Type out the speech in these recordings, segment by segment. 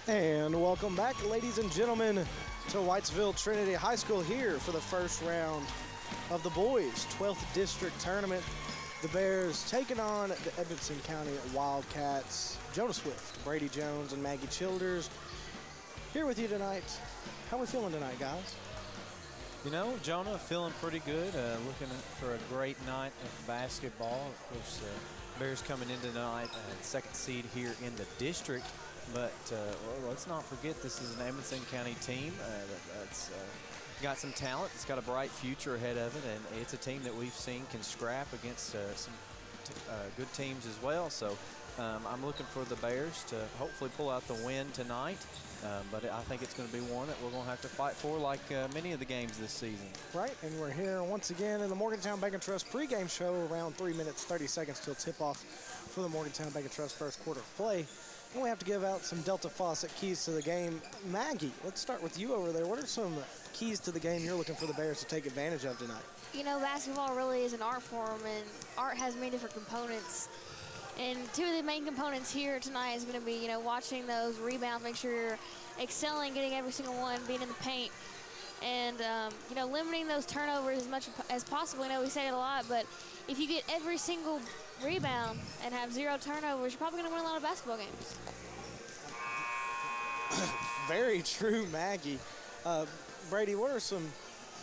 And welcome back, ladies and gentlemen, to Whitesville Trinity High School here for the first round of the boys' 12th district tournament. The Bears taking on the Edmonson County Wildcats. Jonah Swift, Brady Jones, and Maggie Childers here with you tonight. How are we feeling tonight, guys? You know, Jonah, feeling pretty good. Looking for a great night of basketball. Of course, Bears coming in tonight, second seed here in the district. But let's not forget this is an Edmonson County team that's got some talent. It's got a bright future ahead of it, and it's a team that we've seen can scrap against some good teams as well. So I'm looking for the Bears to hopefully pull out the win tonight. But I think it's going to be one that we're going to have to fight for like many of the games this season. Right, and we're here once again in the Morgantown Bank & Trust pregame show, around 3 minutes, 30 seconds till tip-off for the Morgantown Bank & Trust first quarter of play. And we have to give out some Delta Faucet keys to the game. Maggie, let's start with you over there. What are some keys to the game you're looking for the Bears to take advantage of tonight? You know, basketball really is an art form, and art has many different components. And two of the main components here tonight is going to be, watching those rebounds, make sure you're excelling, getting every single one, being in the paint, and, limiting those turnovers as much as possible. I know we say it a lot, but if you get every single rebound and have 0 turnovers, you're probably going to win a lot of basketball games. Very true, Maggie. Brady, what are some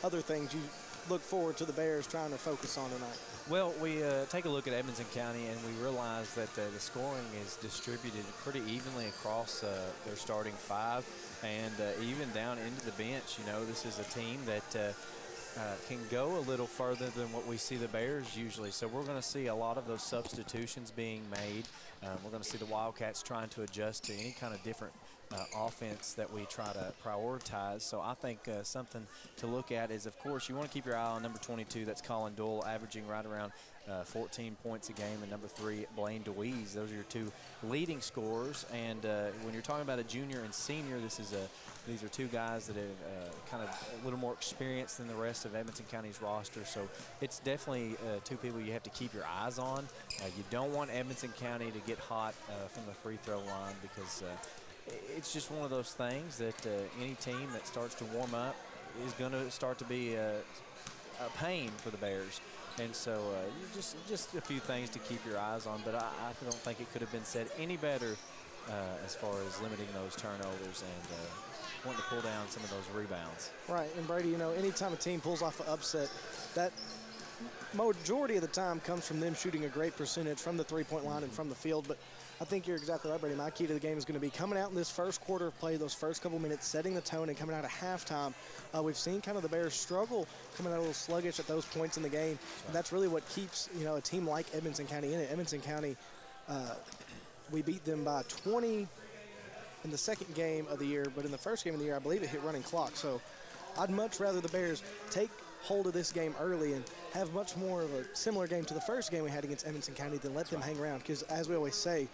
other things you look forward to the Bears trying to focus on tonight? Well, we take a look at Edmonson County, and we realize that the scoring is distributed pretty evenly across their starting 5 and even down into the bench. This is a team that can go a little further than what we see the Bears usually. So we're going to see a lot of those substitutions being made. We're going to see the Wildcats trying to adjust to any kind of different offense that we try to prioritize. So I think something to look at is, of course, you want to keep your eye on number 22. That's Colin Doyle, averaging right around 14 points a game, and number 3, Blaine DeWeese. Those are your 2 leading scorers. And when you're talking about a junior and senior, these are 2 guys that have kind of a little more experience than the rest of Edmonson County's roster. So it's definitely 2 people you have to keep your eyes on. You don't want Edmonson County to get hot from the free throw line, because it's just one of those things that any team that starts to warm up is going to start to be a pain for the Bears. And so just a few things to keep your eyes on. But I don't think it could have been said any better as far as limiting those turnovers and wanting to pull down some of those rebounds. Right, and Brady, anytime a team pulls off an upset, that majority of the time comes from them shooting a great percentage from the three-point line and from the field. But I think you're exactly right, Brady. My key to the game is going to be coming out in this first quarter of play, those first couple minutes, setting the tone, and coming out at halftime. We've seen kind of the Bears struggle, coming out a little sluggish at those points in the game. And that's really what keeps, a team like Edmonson County in it. Edmonson County, we beat them by 20 in the second game of the year, but in the first game of the year, I believe it hit running clock. So I'd much rather the Bears take hold of this game early and have much more of a similar game to the first game we had against Edmonson County than let them hang around. Because as we always say,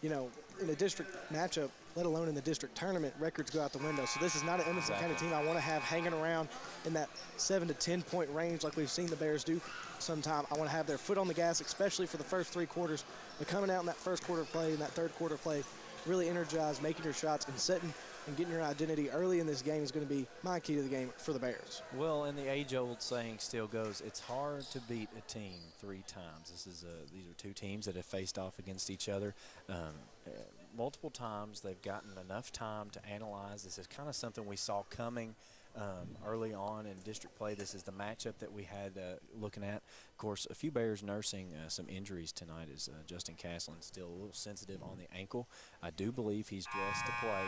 in a district matchup, let alone in the district tournament, records go out the window. So this is not an Edmonson County team I want to have hanging around in that 7 to 10 point range like we've seen the Bears do sometime. I want to have their foot on the gas, especially for the first 3 quarters. But coming out in that first quarter of play, in that third quarter of play, really energized, making your shots and setting and getting your identity early in this game is going to be my key to the game for the Bears. Well, and the age-old saying still goes, it's hard to beat a team 3 times. These are 2 teams that have faced off against each other multiple times. They've gotten enough time to analyze. This is kind of something we saw coming early on in district play. This is the matchup that we had looking at. Of course, a few Bears nursing some injuries tonight as Justin Castlin still a little sensitive on the ankle. I do believe he's dressed to play.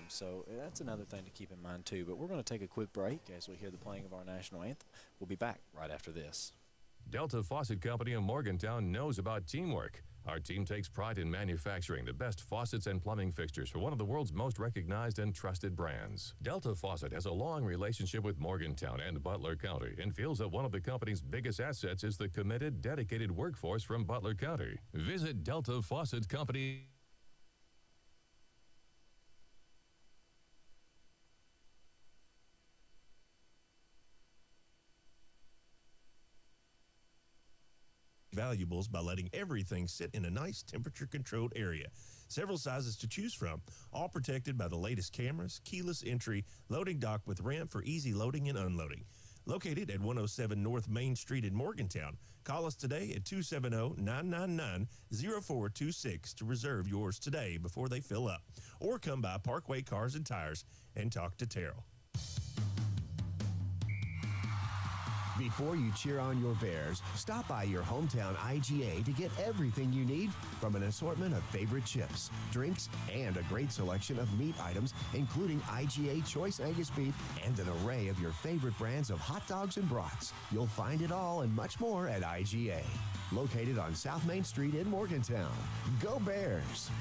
So that's another thing to keep in mind, too. But we're going to take a quick break as we hear the playing of our national anthem. We'll be back right after this. Delta Faucet Company in Morgantown knows about teamwork. Our team takes pride in manufacturing the best faucets and plumbing fixtures for one of the world's most recognized and trusted brands. Delta Faucet has a long relationship with Morgantown and Butler County and feels that one of the company's biggest assets is the committed, dedicated workforce from Butler County. Visit Delta Faucet Company. valuables by letting everything sit in a nice temperature-controlled area. Several sizes to choose from, all protected by the latest cameras, keyless entry, loading dock with ramp for easy loading and unloading. Located at 107 North Main Street in Morgantown, call us today at 270-999-0426 to reserve yours today before they fill up. Or come by Parkway Cars and Tires and talk to Terrell. Before you cheer on your Bears, stop by your hometown IGA to get everything you need from an assortment of favorite chips, drinks, and a great selection of meat items, including IGA Choice Angus Beef and an array of your favorite brands of hot dogs and brats. You'll find it all and much more at IGA. Located on South Main Street in Morgantown. Go Bears!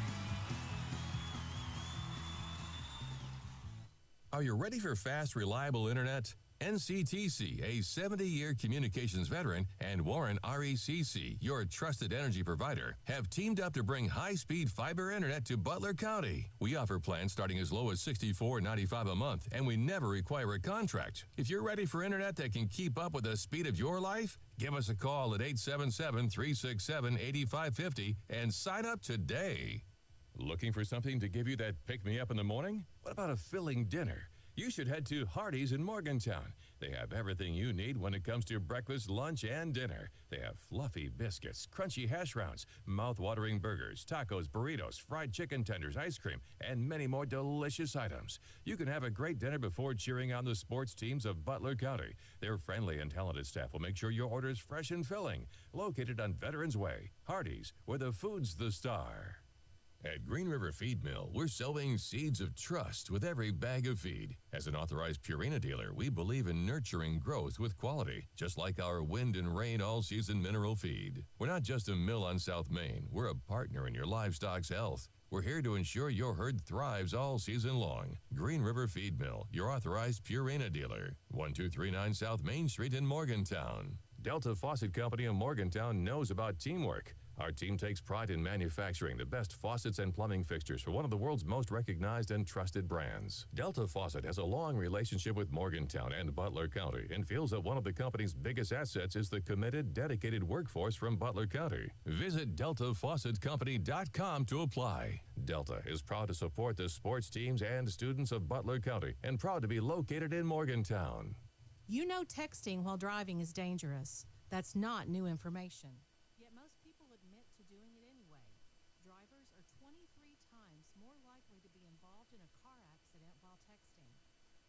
Are you ready for fast, reliable internet? NCTC, a 70-year communications veteran, and Warren RECC, your trusted energy provider, have teamed up to bring high-speed fiber internet to Butler County. We offer plans starting as low as $64.95 a month, and we never require a contract. If you're ready for internet that can keep up with the speed of your life, give us a call at 877-367-8550 and sign up today. Looking for something to give you that pick-me-up in the morning? What about a filling dinner? You should head to Hardee's in Morgantown. They have everything you need when it comes to breakfast, lunch, and dinner. They have fluffy biscuits, crunchy hash browns, mouth-watering burgers, tacos, burritos, fried chicken tenders, ice cream, and many more delicious items. You can have a great dinner before cheering on the sports teams of Butler County. Their friendly and talented staff will make sure your order is fresh and filling. Located on Veterans Way, Hardee's, where the food's the star. At Green River Feed Mill, we're sowing seeds of trust with every bag of feed. As an authorized Purina dealer, we believe in nurturing growth with quality, just like our wind and rain all-season mineral feed. We're not just a mill on South Main. We're a partner in your livestock's health. We're here to ensure your herd thrives all season long. Green River Feed Mill, your authorized Purina dealer. 1239 South Main Street in Morgantown. Delta Faucet Company in Morgantown knows about teamwork. Our team takes pride in manufacturing the best faucets and plumbing fixtures for one of the world's most recognized and trusted brands. Delta Faucet has a long relationship with Morgantown and Butler County and feels that one of the company's biggest assets is the committed, dedicated workforce from Butler County. Visit DeltaFaucetCompany.com to apply. Delta is proud to support the sports teams and students of Butler County and proud to be located in Morgantown. You know texting while driving is dangerous. That's not new information. Yet most people admit to doing it anyway. Drivers are 23 times more likely to be involved in a car accident while texting.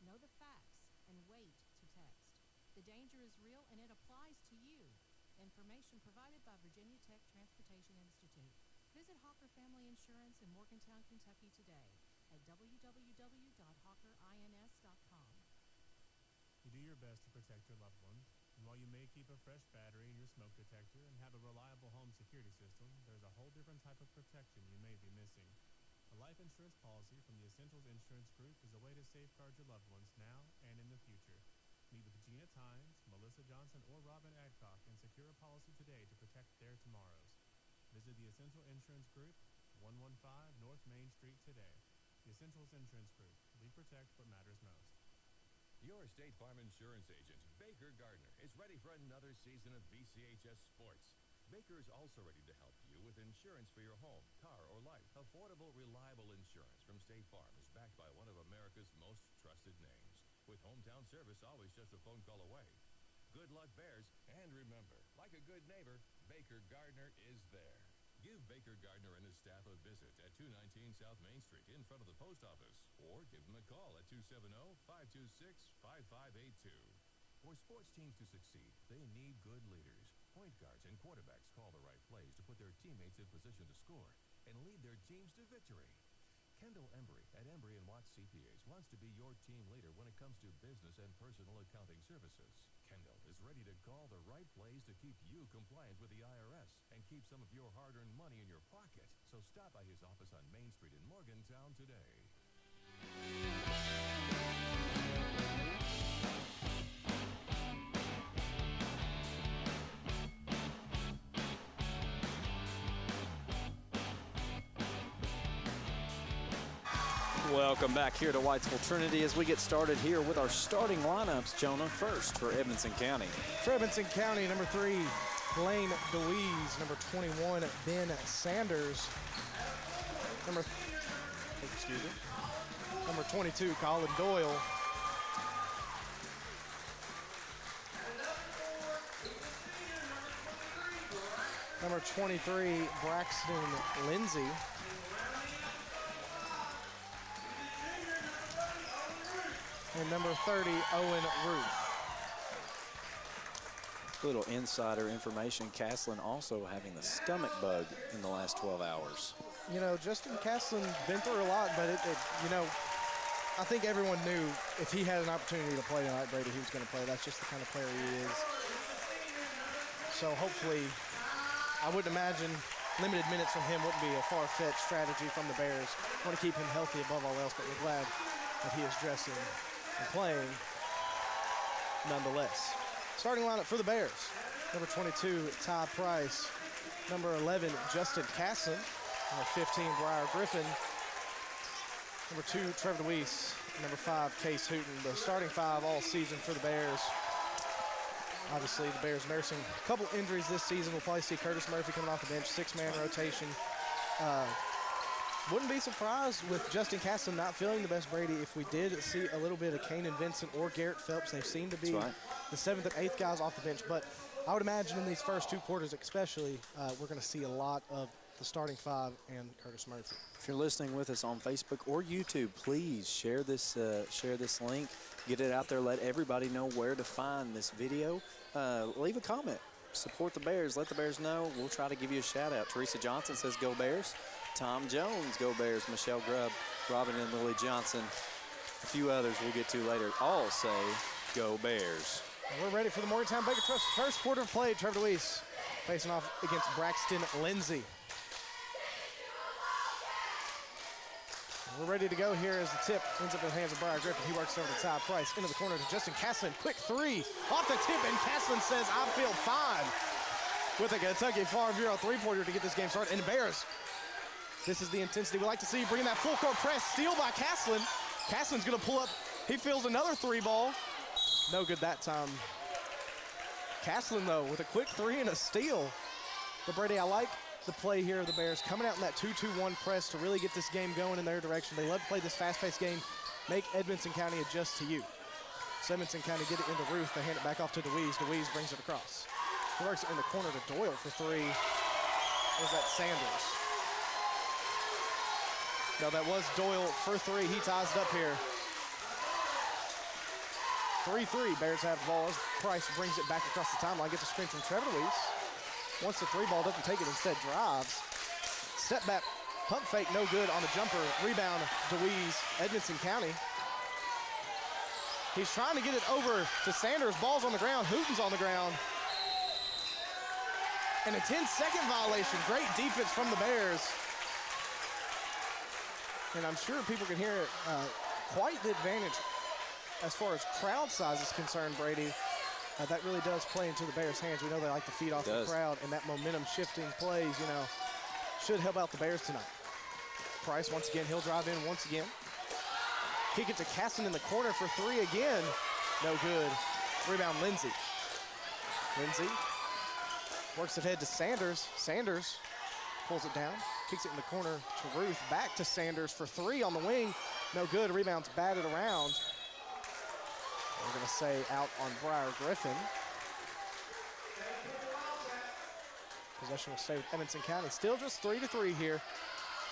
Know the facts and wait to text. The danger is real and it applies to you. Information provided by Virginia Tech Transportation Institute. Visit Hawker Family Insurance in Morgantown, Kentucky today at www.hawkerins.com. You do your best to protect your loved ones, and while you may keep a fresh battery in your smoke detector and have a reliable home security system, there's a whole different type of protection you may be missing. A life insurance policy from the Essentials Insurance Group is a way to safeguard your loved ones now and in the future. Meet with Gina Tynes, Melissa Johnson, or Robin Adcock and secure a policy today to protect their tomorrows. Visit the Essential Insurance Group, 115 North Main Street today. The Essentials Insurance Group. We protect what matters most. Your State Farm Insurance agent, Baker Gardner, is ready for another season of BCHS Sports. Baker is also ready to help you with insurance for your home, car, or life. Affordable, reliable insurance from State Farm is backed by one of America's most trusted names, with hometown service always just a phone call away. Good luck, Bears, and remember, like a good neighbor, Baker Gardner is there. Give Baker Gardner and his staff a visit at 219 South Main Street in front of the post office, or give them a call at 270-526-5582. For sports teams to succeed, they need good leaders. Point guards and quarterbacks call the right plays to put their teammates in position to score and lead their teams to victory. Kendall Embry at Embry & Watts CPAs wants to be your team leader when it comes to business and personal accounting services. Kendall is ready to call the right plays to keep you compliant with the IRS and keep some of your hard-earned money in your pocket. So stop by his office on Main Street in Morgantown today. Welcome back here to Whitesville Trinity as we get started here with our starting lineups. Jonah first for Edmonson County. For Edmonson County, number 3, Blaine DeWeese. Number 21, Ben Sanders. Number 22, Colin Doyle. Number 23, Braxton Lindsay. And number 30, Owen Ruth. Little insider information, Castlin also having the stomach bug in the last 12 hours. You know, Justin Castlin been through a lot, but you know, I think everyone knew if he had an opportunity to play tonight, Brady, he was going to play. That's just the kind of player he is. So hopefully, I wouldn't imagine limited minutes from him wouldn't be a far-fetched strategy from the Bears. Want to keep him healthy above all else, but we're glad that he is dressing and playing nonetheless. Starting lineup for the Bears. Number 22, Ty Price. Number 11, Justin Casson. Number 15, Briar Griffin. Number 2, Trevor DeWeese. Number 5, Case Hooten. The starting 5 all season for the Bears. Obviously, the Bears nursing a couple injuries this season. We'll probably see Curtis Murphy coming off the bench, 6-man rotation. Wouldn't be surprised with Justin Casson not feeling the best, Brady, if we did see a little bit of Kanan Vincent or Garrett Phelps. They seem to be the 7th and 8th guys off the bench. But I would imagine in these first 2 quarters especially, we're going to see a lot of the starting 5 and Curtis Murphy. If you're listening with us on Facebook or YouTube, please share this link. Get it out there. Let everybody know where to find this video. Leave a comment. Support the Bears. Let the Bears know. We'll try to give you a shout-out. Teresa Johnson says, "Go Bears." Tom Jones, "Go Bears." Michelle Grubb, Robin and Lily Johnson. A few others we'll get to later all say, "Go Bears." And we're ready for the Morgantown Bacon Trust first quarter of play. Trevor DeWeese facing off against Braxton Lindsay. We're ready to go here as the tip ends up in the hands of Briar Griffin. He works over to Ty Price. Into the corner to Justin Castlin. Quick 3 off the tip, and Castlin says, "I feel fine," with a Kentucky Farm Bureau 3-pointer to get this game started. And the Bears, this is the intensity we like to see. Bringing that full court press. Steal by Castlin. Castlin's going to pull up. He feels another 3 ball. No good that time. Castlin, though, with a quick 3 and a steal. But, Brady, I like the play here of the Bears coming out in that 2-2-1 press to really get this game going in their direction. They love to play this fast-paced game. Make Edmonson County adjust to you. So Edmonson County get it into Ruth. They hand it back off to DeWeese. DeWeese brings it across. He works it in the corner to Doyle for 3. Was that Sanders? No, that was Doyle for 3. He ties it up here. 3-3. Bears have the ball as Price brings it back across the timeline. Gets a screen from Trevor Weiss. Once the 3 ball, doesn't take it, instead drives. Step back, pump fake, no good on the jumper. Rebound, DeWeese, Edmonson County. He's trying to get it over to Sanders. Ball's on the ground. Hooten's on the ground. And a 10-second violation. Great defense from the Bears. And I'm sure people can hear it. Quite the advantage as far as crowd size is concerned, Brady. That really does play into the Bears' hands. We know they like to feed off the crowd, and that momentum-shifting plays, you know, should help out the Bears tonight. Price, once again, he'll drive in once again. Kick it to Casson in the corner for 3 again. No good. Rebound, Lindsay. Lindsay works it ahead to Sanders. Sanders pulls it down, kicks it in the corner to Ruth. Back to Sanders for 3 on the wing. No good. Rebound's batted around. We're going to say out on Briar Griffin. Possession will stay with Edmonson County. Still just 3-3 here.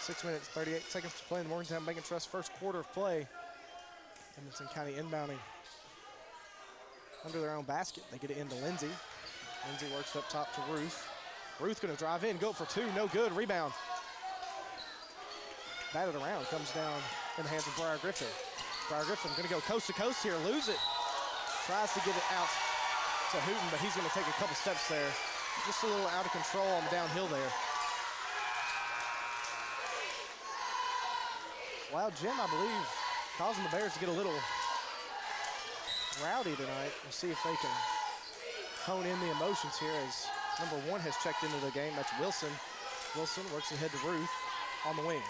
6 minutes, 38 seconds to play in the Morgantown Bank & Trust first quarter of play. Edmonson County inbounding under their own basket. They get it into Lindsay. Lindsay works up top to Ruth. Ruth going to drive in, go for 2, no good. Rebound. Batted around, comes down in the hands of Briar Griffin. Briar Griffin going to go coast to coast here, lose it. Tries to get it out to Hooten, but he's going to take a couple steps there. Just a little out of control on the downhill there. Loud Jim, I believe, causing the Bears to get a little rowdy tonight. We'll see if they can hone in the emotions here as number 1 has checked into the game. That's Wilson. Wilson works ahead to Ruth on the wing.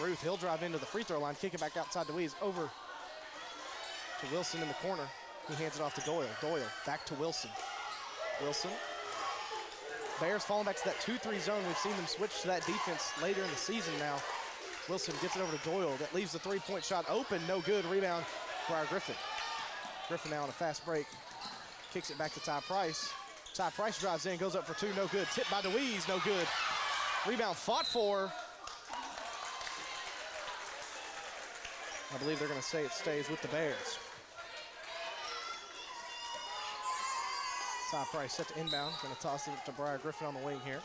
Ruth, he'll drive into the free throw line, kick it back outside to Weeze, over to Wilson in the corner. He hands it off to Doyle. Doyle back to Wilson. Wilson. Bears falling back to that 2-3 zone. We've seen them switch to that defense later in the season now. Wilson gets it over to Doyle. That leaves the three-point shot open. No good. Rebound, Briar Griffin. Griffin now on a fast break. Kicks it back to Ty Price. Ty Price drives in, goes up for two, no good. Tipped by DeWeese, no good. Rebound fought for. I believe they're going to say it stays with the Bears. Ty Price set to inbound. Going to toss it to Briar Griffin on the wing here.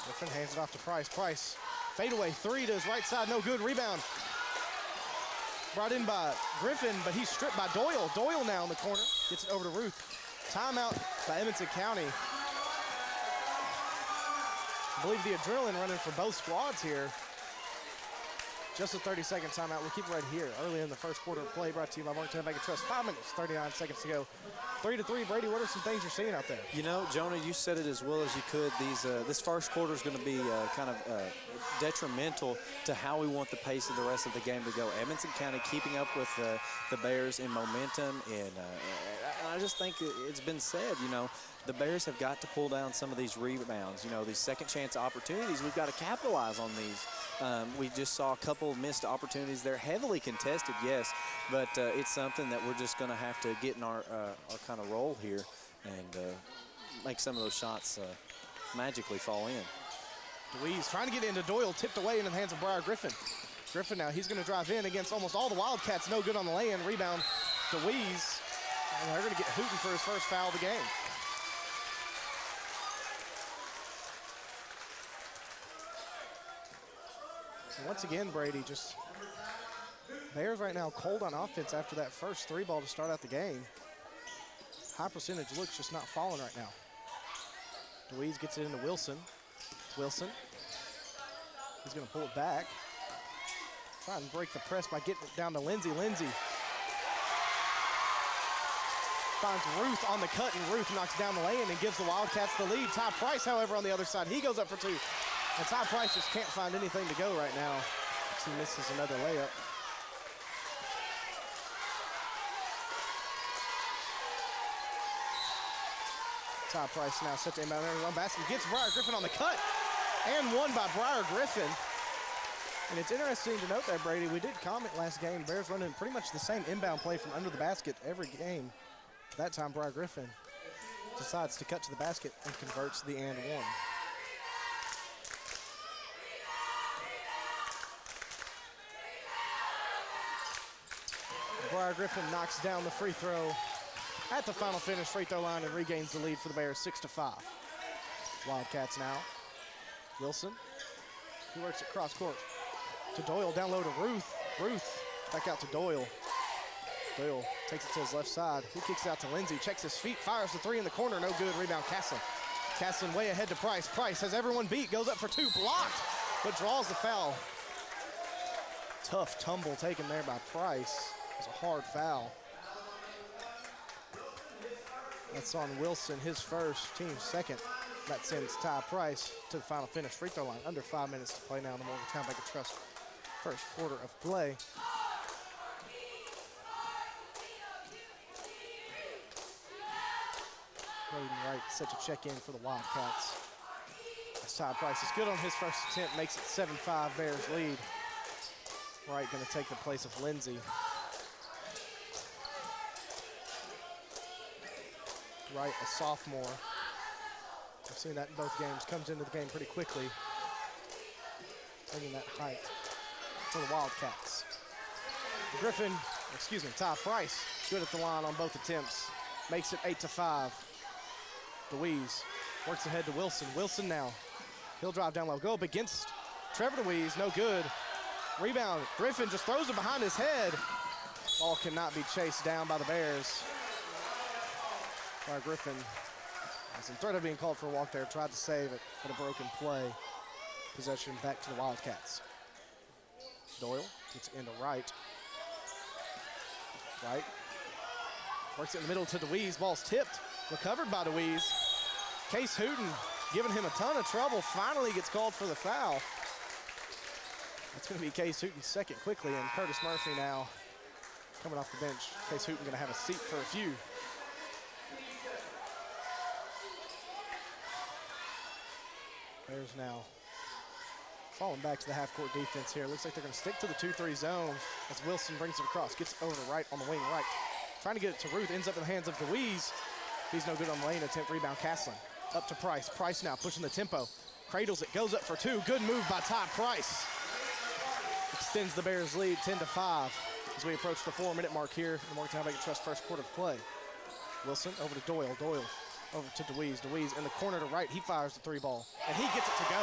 Griffin hands it off to Price. Price, fadeaway three to his right side, no good. Rebound. Brought in by Griffin, but he's stripped by Doyle. Doyle now in the corner. Gets it over to Ruth. Timeout by Edmonson County. I believe the adrenaline running for both squads here. Just a 30-second timeout. We'll keep it right here. Early in the first quarter of play, brought to you by Morgantown Bank and Trust. 5 minutes, 39 seconds to go. 3-3. Brady, what are some things you're seeing out there? You know, Jonah, you said it as well as you could. This first quarter is going to be kind of detrimental to how we want the pace of the rest of the game to go. Edmonson County keeping up with the Bears in momentum, and I just think it's been said, you know, the Bears have got to pull down some of these rebounds. You know, these second chance opportunities, we've got to capitalize on these. We just saw a couple missed opportunities. They're heavily contested, yes, but it's something that we're just going to have to get in our kind of role here and make some of those shots magically fall in. DeWeese trying to get into Doyle, tipped away into the hands of Briar Griffin. Griffin now, he's going to drive in against almost all the Wildcats. No good on the lay-in. Rebound, DeWeese. And they're going to get Hooten for his first foul of the game. And once again, Brady, just Bears right now cold on offense after that first three ball to start out the game. High percentage looks just not falling right now. DeWeese gets it into Wilson. Wilson. He's going to pull it back. Try and break the press by getting it down to Lindsay. Lindsay finds Ruth on the cut, and Ruth knocks down the lane and gives the Wildcats the lead. Ty Price, however, on the other side, he goes up for two. And Ty Price just can't find anything to go right now. He misses another layup. Ty Price now set to inbound there on basket. Gets Briar Griffin on the cut. And won by Briar Griffin. And it's interesting to note there, Brady, we did comment last game, Bears running pretty much the same inbound play from under the basket every game. That time, Briar Griffin decides to cut to the basket and converts the and one. Briar Griffin knocks down the free throw at the final finish free throw line and regains the lead for the Bears 6-5. Wildcats now. Wilson, he works it cross court to Doyle, down low to Ruth. Ruth back out to Doyle. Doyle takes it to his left side. He kicks it out to Lindsay, checks his feet, fires the three in the corner, no good. Rebound Casson. Casson way ahead to Price. Price has everyone beat, goes up for two, blocked, but draws the foul. Tough tumble taken there by Price. It's a hard foul. That's on Wilson, his first, team's second. That sends Ty Price to the final finish free throw line. Under 5 minutes to play now in the Morgantown Bank and Trust first quarter of play. Braden Wright set to check in for the Wildcats. As Ty Price is good on his first attempt, makes it 7-5 Bears lead. Wright going to take the place of Lindsay. Wright, a sophomore. I've seen that in both games. Comes into the game pretty quickly, bringing that height to the Wildcats. Ty Price, good at the line on both attempts. Makes it 8-5. DeWeese works ahead to Wilson. Wilson now, he'll drive down low. Go up against Trevor DeWeese, no good. Rebound, Griffin just throws it behind his head. Ball cannot be chased down by the Bears. Griffin was in threat of being called for a walk there, tried to save it, but a broken play. Possession back to the Wildcats. Doyle gets into Wright. Wright works it in the middle to DeWeese. Ball's tipped, recovered by DeWeese. Case Hooten giving him a ton of trouble. Finally gets called for the foul. That's going to be Case Hooten's second quickly, and Curtis Murphy now coming off the bench. Case Hooten going to have a seat for a few. Bears now falling back to the half-court defense here. Looks like they're going to stick to the 2-3 zone as Wilson brings it across. Gets over to right on the wing right. Trying to get it to Ruth. Ends up in the hands of DeWeese. He's no good on the lane. Attempt rebound. Castlin up to Price. Price now pushing the tempo. Cradles it. Goes up for two. Good move by Todd Price. Extends the Bears' lead 10-5 as we approach the 4-minute mark here in the Morgantown Bacon Trust first quarter of play. Wilson over to Doyle. Doyle over to DeWeese. DeWeese in the corner to right. He fires the three ball, and he gets it to go.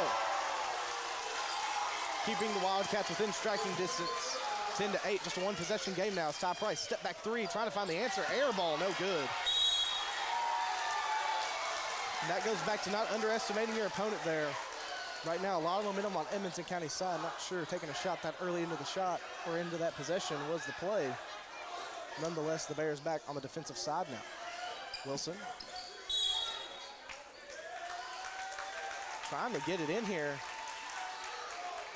Keeping the Wildcats within striking distance, 10-8. Just a one-possession game now. It's Todd Price. Step back three, trying to find the answer. Air ball, no good. And that goes back to not underestimating your opponent there. Right now, a lot of momentum on Edmonson County's side. Not sure taking a shot that early into the shot or into that possession was the play. Nonetheless, the Bears back on the defensive side now. Wilson trying to get it in here.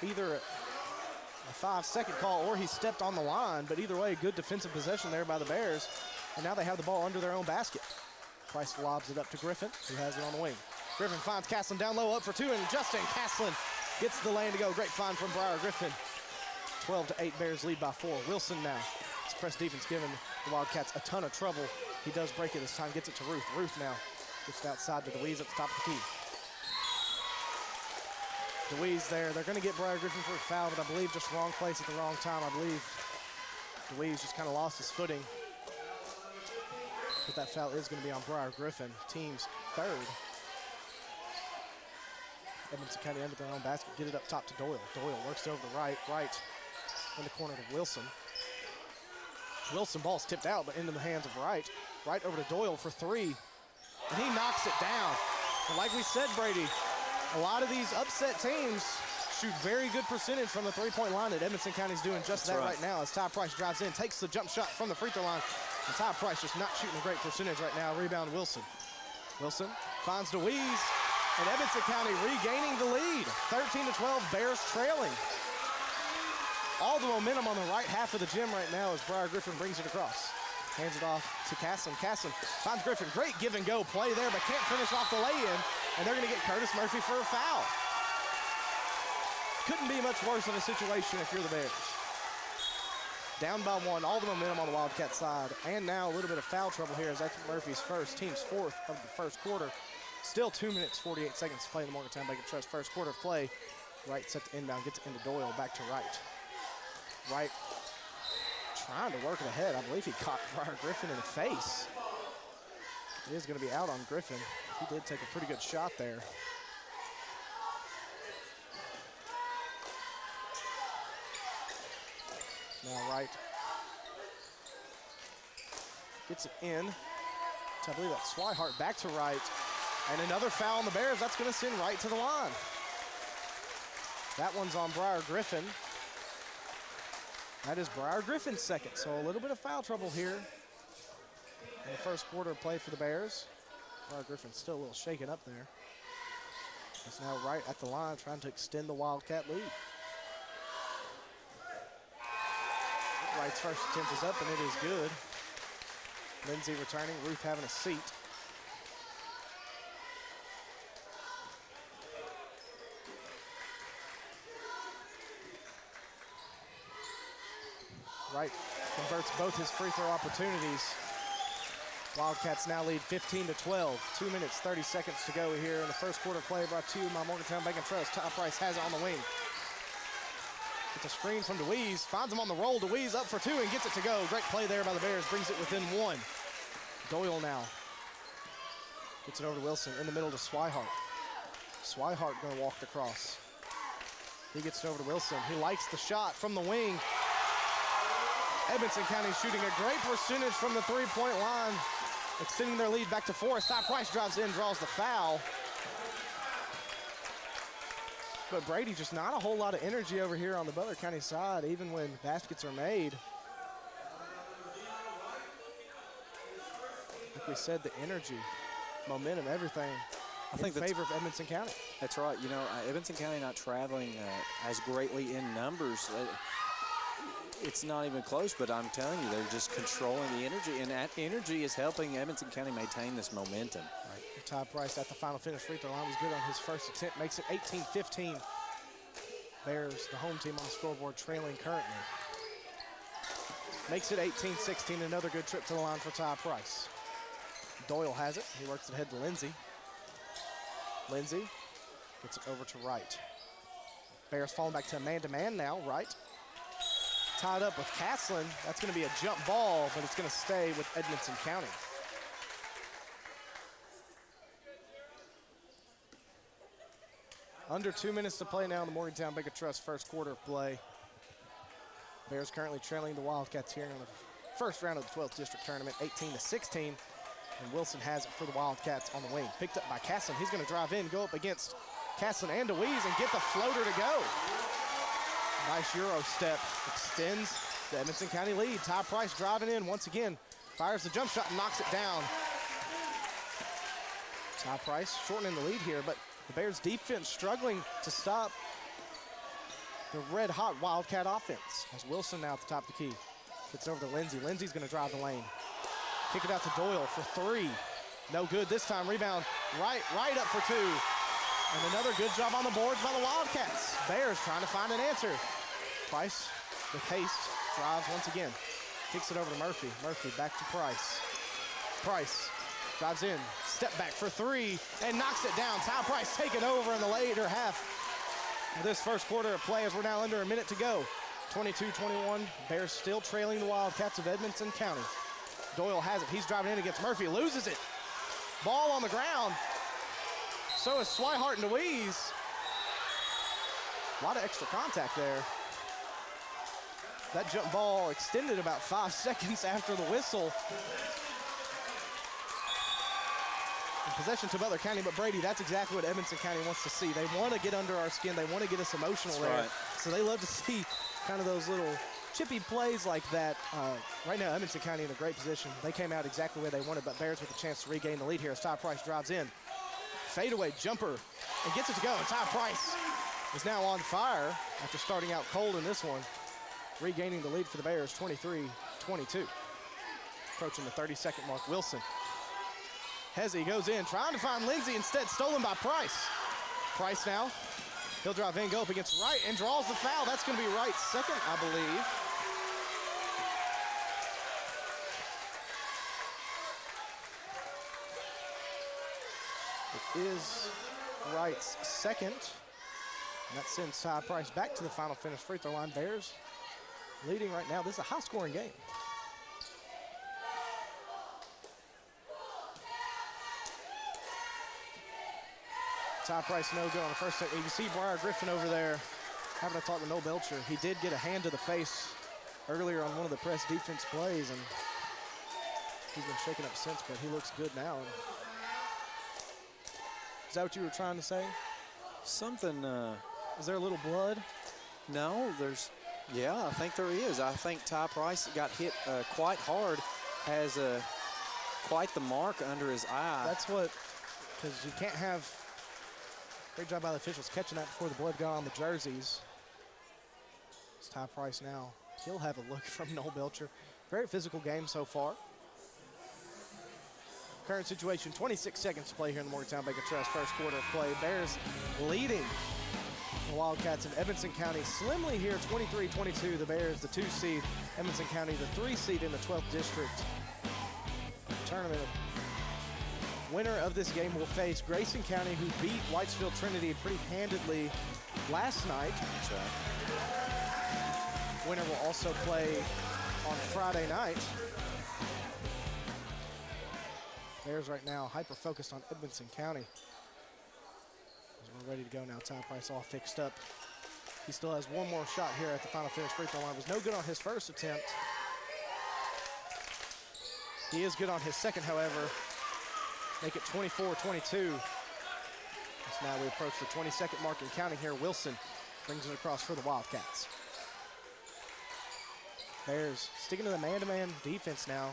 Either a 5-second call or he stepped on the line, but either way, good defensive possession there by the Bears. And now they have the ball under their own basket. Price lobs it up to Griffin, who has it on the wing. Griffin finds Castlin down low, up for two, and Justin Castlin gets the lane to go. Great find from Briar Griffin. 12-8, Bears lead by 4. Wilson now. His press defense giving the Wildcats a ton of trouble. He does break it this time, gets it to Ruth. Ruth now gets it outside to DeWeese at the top of the key. DeWeese there. They're going to get Briar Griffin for a foul, but I believe just wrong place at the wrong time. I believe DeWeese just kind of lost his footing. But that foul is going to be on Briar Griffin, team's third. Edmonson County under their own basket. Get it up top to Doyle. Doyle works over the right in the corner to Wilson. Wilson ball's tipped out, but into the hands of Wright. Wright over to Doyle for three, and he knocks it down. And like we said, Brady, a lot of these upset teams shoot very good percentage from the three-point line, and Edmonson County's doing just that right now as Ty Price drives in, takes the jump shot from the free throw line, and Ty Price just not shooting a great percentage right now. Rebound Wilson. Wilson finds DeWeese, and Edmonson County regaining the lead. 13-12, Bears trailing. All the momentum on the right half of the gym right now as Briar Griffin brings it across. Hands it off to Castlin. Castlin finds Griffin. Great give and go play there, but can't finish off the lay-in. And they're going to get Curtis Murphy for a foul. Couldn't be much worse of a situation if you're the Bears. Down by one, all the momentum on the Wildcat side. And now a little bit of foul trouble here as that's Murphy's first, team's fourth of the first quarter. Still 2 minutes, 48 seconds to play in the Morgantown Bacon Trust first quarter of play. Wright set to inbound, gets it into Doyle, back to Wright. Wright trying to work it ahead. I believe he caught Briar Griffin in the face. It is going to be out on Griffin. He did take a pretty good shot there. Now Wright gets it in. I believe that's Swihart back to Wright. And another foul on the Bears. That's going to send Wright to the line. That one's on Briar Griffin. That is Briar Griffin's second, so a little bit of foul trouble here in the first quarter of play for the Bears. Briar Griffin's still a little shaken up there. It's now Wright at the line trying to extend the Wildcat lead. Wright's first attempt is up, and it is good. Lindsay returning, Ruth having a seat. Wright converts both his free throw opportunities. Wildcats now lead 15-12. 2 minutes, 30 seconds to go here in the first quarter play brought to you by Morgantown Bacon Trust. Ty Price has it on the wing. Gets a screen from DeWeese, finds him on the roll. DeWeese up for two and gets it to go. Great play there by the Bears, brings it within one. Doyle now gets it over to Wilson in the middle to Swihart. Swihart gonna walk across. He gets it over to Wilson. He likes the shot from the wing. Edmonson County shooting a great percentage from the three-point line, extending their lead back to 4. Ty Price drives in, draws the foul. But Brady, just not a whole lot of energy over here on the Butler County side, even when baskets are made. Like we said, the energy, momentum, everything in favor of Edmonson County. That's right. You know, Edmonson County not traveling as greatly in numbers. It's not even close, but I'm telling you, they're just controlling the energy, and that energy is helping Edmonson County maintain this momentum. Right. Ty Price at the final finish free throw line was good on his first attempt, makes it 18-15. Bears, the home team on the scoreboard, trailing currently. Makes it 18-16, another good trip to the line for Ty Price. Doyle has it, he works it ahead to Lindsay. Lindsay gets it over to Wright. Bears falling back to a man-to-man now, Wright. Tied up with Caslin. That's going to be a jump ball, but it's going to stay with Edmonson County. Under 2 minutes to play now in the Morgantown Bank of Trust first quarter of play. Bears currently trailing the Wildcats here in the first round of the 12th district tournament, 18-16. And Wilson has it for the Wildcats on the wing. Picked up by Caslin. He's going to drive in, go up against Caslin and DeWeese and get the floater to go. Nice Euro step, extends the Edmonson County lead. Ty Price driving in once again, fires the jump shot and knocks it down. Ty Price shortening the lead here, but the Bears defense struggling to stop the red-hot Wildcat offense. As Wilson now at the top of the key. Gets over to Lindsay. Lindsay's gonna drive the lane. Kick it out to Doyle for three. No good this time, rebound right up for two. And another good job on the boards by the Wildcats. Bears trying to find an answer. Price with haste, drives once again. Kicks it over to Murphy. Murphy back to Price. Price drives in, step back for three, and knocks it down. Ty Price taking over in the later half of this first quarter of play as we're now under a minute to go. 22-21, Bears still trailing the Wildcats of Edmonson County. Doyle has it, he's driving in against Murphy, loses it. Ball on the ground. So is Swihart and DeWeese. A lot of extra contact there. That jump ball extended about 5 seconds after the whistle. In possession to Butler County, but Brady, that's exactly what Edmonson County wants to see. They want to get under our skin. They want to get us emotional That's there. right. So they love to see kind of those little chippy plays like that. Right now, Edmonson County in a great position. They came out exactly where they wanted, but Bears with a chance to regain the lead here as Ty Price drives in. Fadeaway jumper and gets it to go. And Ty Price is now on fire after starting out cold in this one. Regaining the lead for the Bears, 23-22. Approaching the 30-second mark, Wilson. Hezzy goes in, trying to find Lindsay, instead stolen by Price. Price now, he'll drive in, go up against Wright, and draws the foul. That's gonna be Wright's second, I believe. It is Wright's second. And that sends Ty Price back to the final finish free throw line. Bears leading right now. This is a high-scoring game. Ty Price no good on the first set. You can see Briar Griffin over there having a talk with Noel Belcher. He did get a hand to the face earlier on one of the press defense plays, and he's been shaken up since, but he looks good now. Is that what you were trying to say? Something, is there a little blood? No, yeah, I think there is. I think Ty Price got hit quite hard, has quite the mark under his eye. That's what, because you can't have, great job by the officials catching that before the blood got on the jerseys. It's Ty Price now. He'll have a look from Noel Belcher. Very physical game so far. Current situation, 26 seconds to play here in the Morgantown Bank of Trust first quarter of play. Bears leading the Wildcats in Edmonson County slimly here, 23-22. The Bears, the 2 seed. Edmonson County, the 3 seed in the 12th district tournament. Winner of this game will face Grayson County, who beat Whitesville Trinity pretty handedly last night. That's right. Winner will also play on Friday night. Bears right now hyper-focused on Edmonson County. As we're ready to go now, Ty Price all fixed up. He still has one more shot here at the final finish free throw line. Was no good on his first attempt. He is good on his second, however. Make it 24-22. As now we approach the 22nd mark and counting here. Wilson brings it across for the Wildcats. Bears sticking to the man-to-man defense now.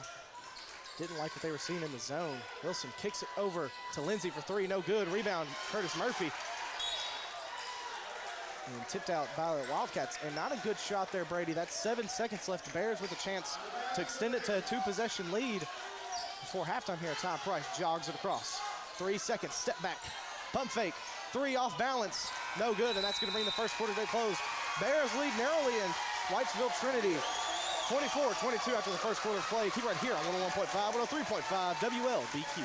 didn't like what they were seeing in the zone. Wilson kicks it over to Lindsey for three, no good. Rebound, Curtis Murphy. And tipped out by the Wildcats, and not a good shot there, Brady. That's 7 seconds left. The Bears with a chance to extend it to a 2-possession lead before halftime here. Ty Price jogs it across. 3 seconds, step back, pump fake, three off balance, no good, and that's gonna bring the first quarter to a close. Bears lead narrowly in Whitesville Trinity. 24-22 after the first quarter of play. Keep right here on 101.5, 103.5 WLBQ.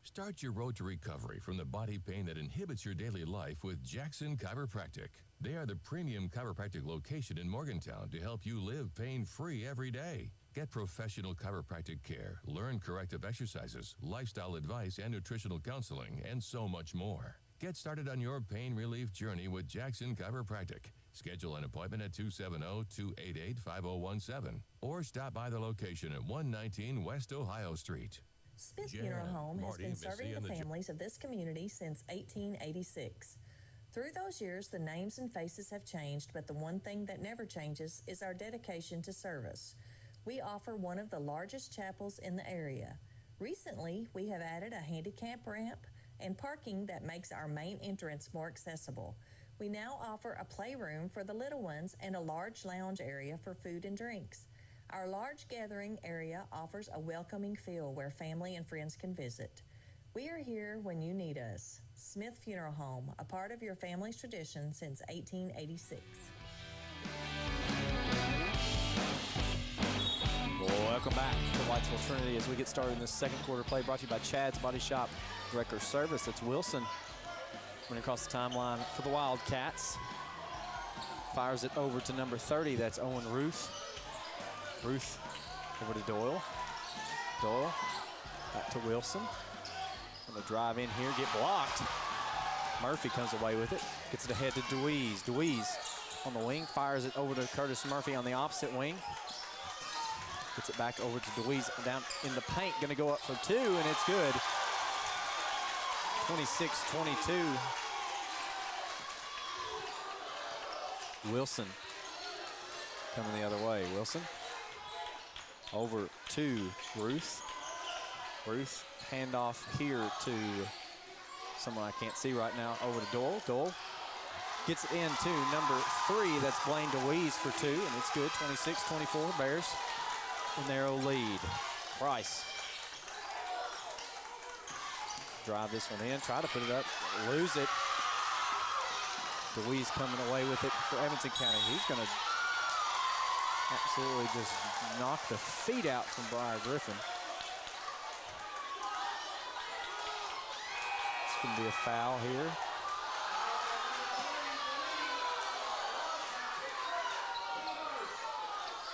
Start your road to recovery from the body pain that inhibits your daily life with Jackson Chiropractic. They are the premium chiropractic location in Morgantown to help you live pain-free every day. Get professional chiropractic care, learn corrective exercises, lifestyle advice, and nutritional counseling, and so much more. Get started on your pain relief journey with Jackson Chiropractic. Schedule an appointment at 270-288-5017 or stop by the location at 119 West Ohio Street. Smith Funeral Home has been serving the families of this community since 1886. Through those years, the names and faces have changed, but the one thing that never changes is our dedication to service. We offer one of the largest chapels in the area. Recently, we have added a handicap ramp and parking that makes our main entrance more accessible. We now offer a playroom for the little ones and a large lounge area for food and drinks. Our large gathering area offers a welcoming feel where family and friends can visit. We are here when you need us. Smith Funeral Home, a part of your family's tradition since 1886. Welcome back to Whitesville Trinity as we get started in this second quarter play, brought to you by Chad's Body Shop Wrecker Service. It's Wilson running across the timeline for the Wildcats. Fires it over to number 30. That's Owen Ruth. Ruth over to Doyle. Doyle back to Wilson. Gonna drive in here, get blocked. Murphy comes away with it. Gets it ahead to DeWeese. DeWeese on the wing, fires it over to Curtis Murphy on the opposite wing. Gets it back over to DeWeese down in the paint. Gonna go up for two, and it's good. 26-22. Wilson coming the other way. Wilson over to Ruth. Ruth, handoff here to someone I can't see right now, over to Doyle. Doyle gets it into number 3. That's Blaine DeWeese for two, and it's good. 26-24, Bears a narrow lead. Price. Drive this one in, try to put it up, lose it. DeWeese coming away with it for Edmonson County. He's gonna absolutely just knock the feet out from Briar Griffin. It's gonna be a foul here.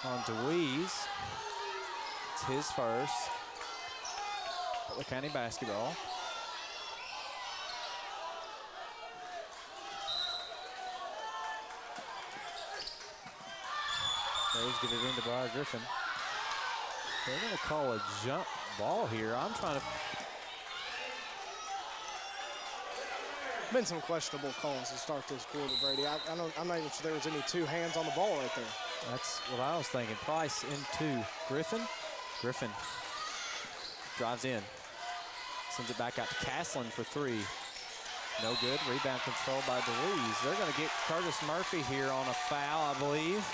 On DeWeese. It's his first. Butler County basketball. Bears get it into Briar Griffin. They're going to call a jump ball here. I'm trying to. Been some questionable calls to start this quarter, Brady. I'm not even sure there was any two hands on the ball right there. That's what I was thinking. Price into Griffin. Griffin drives in. Sends it back out to Caslin for three. No good. Rebound controlled by DeWeese. They're going to get Curtis Murphy here on a foul, I believe.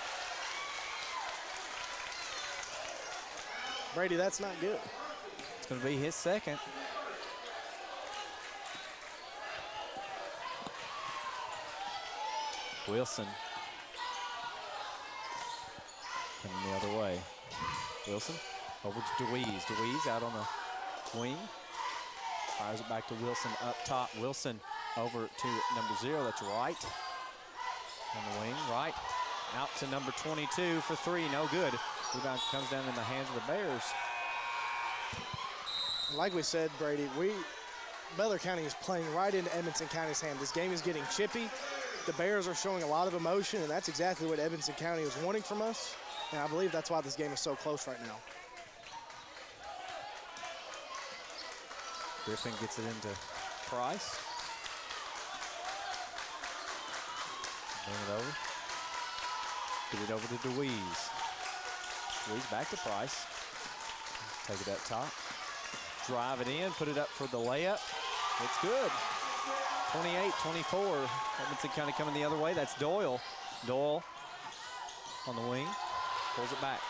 Brady, that's not good. It's going to be his second. Wilson coming the other way. Wilson over to DeWeese. DeWeese out on the wing. Fires it back to Wilson up top. Wilson over to number 0. That's Wright on the wing. Wright out to number 22 for three. No good. Rebound comes down in the hands of the Bears. Like we said, Brady, Butler County is playing right into Edmonson County's hand. This game is getting chippy. The Bears are showing a lot of emotion, and that's exactly what Edmonson County is wanting from us. And I believe that's why this game is so close right now. Griffin gets it into Price. Bring it over. Get it over to DeWeese. DeWeese back to Price. Take it up top. Drive it in, put it up for the layup. It's good. 28-24. Edmonson County coming the other way. That's Doyle. Doyle on the wing. Pulls it back.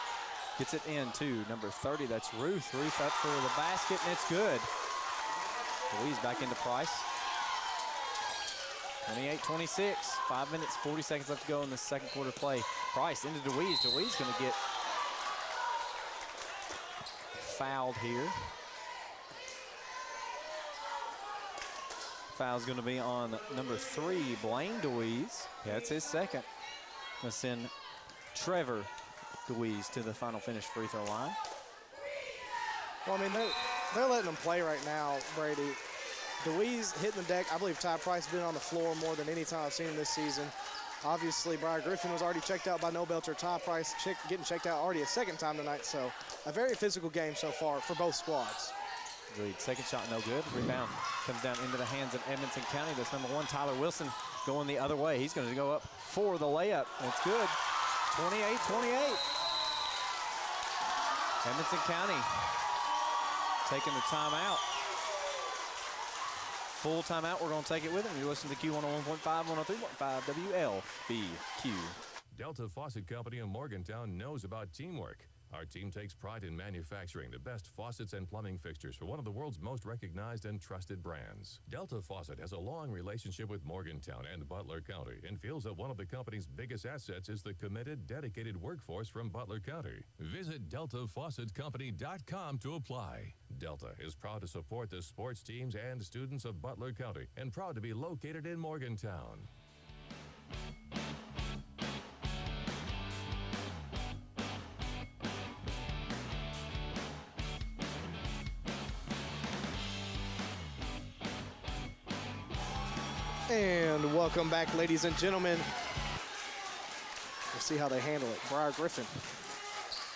Gets it in to number 30. That's Ruth. Ruth up for the basket, and it's good. Louise back into Price. 28-26. 5 minutes, 40 seconds left to go in the second quarter play. Price into DeWeese. DeWeese going to get fouled here. Foul's going to be on number 3, Blaine DeWeese. Yeah, it's his second. Going to send Trevor DeWeese to the final finish free throw line. Well, I mean, they're letting them play right now, Brady. DeWeese hitting the deck. I believe Ty Price has been on the floor more than any time I've seen him this season. Obviously, Briar Griffin was already checked out by No Belcher. Ty Price getting checked out already a second time tonight. So a very physical game so far for both squads. Lead. Second shot, no good. Rebound comes down into the hands of Edmonson County. That's number 1, Tyler Wilson, going the other way. He's going to go up for the layup. It's good. 28-28. Edmonson County taking the timeout. Full timeout. We're going to take it with them. You're listening to Q101.5, 103.5 WLBQ. Delta Faucet Company in Morgantown knows about teamwork. Our team takes pride in manufacturing the best faucets and plumbing fixtures for one of the world's most recognized and trusted brands. Delta Faucet has a long relationship with Morgantown and Butler County and feels that one of the company's biggest assets is the committed, dedicated workforce from Butler County. Visit DeltaFaucetCompany.com to apply. Delta is proud to support the sports teams and students of Butler County and proud to be located in Morgantown. And welcome back, ladies and gentlemen. We'll see how they handle it. Briar Griffin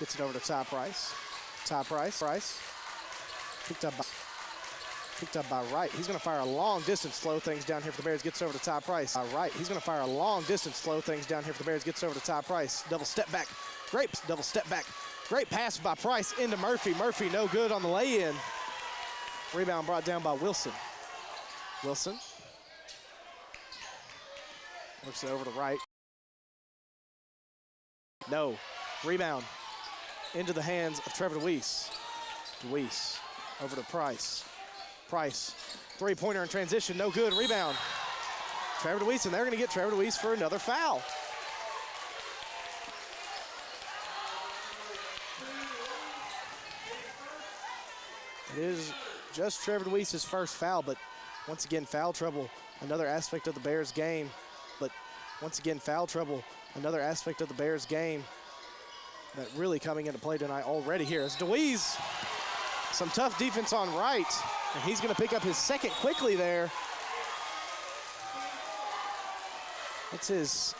gets it over to Ty Price. Ty Price. Picked up by Wright. He's going to fire a long distance, slow things down here for the Bears. Gets over to Ty Price. Wright. He's going to fire a long distance, slow things down here for the Bears. Gets over to Ty Price. Double step back. Great double step back. Great pass by Price into Murphy. Murphy no good on the lay-in. Rebound brought down by Wilson. Wilson. Works it over to Wright. No. Rebound into the hands of Trevor DeWeese. DeWeese over to Price. Price, three-pointer in transition, no good. Rebound. Trevor DeWeese, and they're going to get Trevor DeWeese for another foul. It is just Trevor DeWeese's first foul, but once again, foul trouble, another aspect of the Bears game. But once again, foul trouble, another aspect of the Bears game that really coming into play tonight already here. As DeWeese, some tough defense on Wright, and he's going to pick up his second quickly there. It's his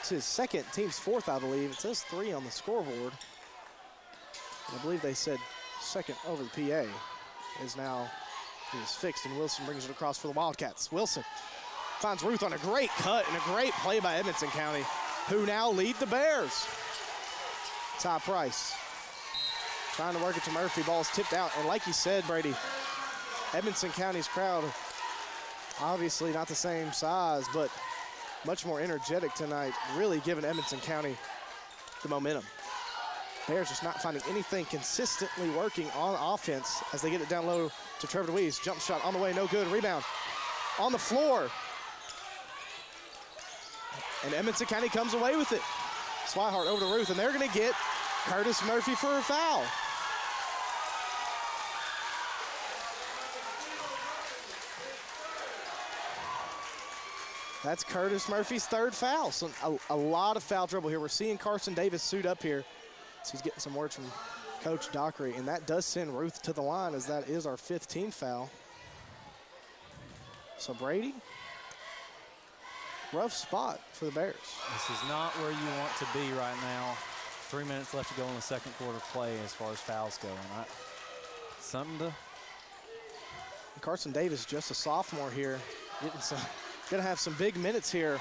second, team's fourth, I believe. It says 3 on the scoreboard. And I believe they said second over the PA is now. He is fixed, and Wilson brings it across for the Wildcats. Wilson finds Ruth on a great cut and a great play by Edmonson County, who now lead the Bears. Ty Price trying to work it to Murphy. Ball's tipped out, and like you said, Brady, Edmonson County's crowd, obviously not the same size, but much more energetic tonight, really giving Edmonson County the momentum. Bears just not finding anything consistently working on offense as they get it down low to Trevor DeWeese. Jump shot on the way, no good. Rebound on the floor. And Edmonson County comes away with it. Swihart over to Ruth, and they're going to get Curtis Murphy for a foul. That's Curtis Murphy's third foul. So a lot of foul trouble here. We're seeing Carson Davis suit up here. So he's getting some words from Coach Dockery, and that does send Ruth to the line, as that is our 5th team foul. So Brady, rough spot for the Bears. This is not where you want to be right now. 3 minutes left to go in the second quarter play as far as fouls go. And something to. Carson Davis, just a sophomore here, gonna have some big minutes here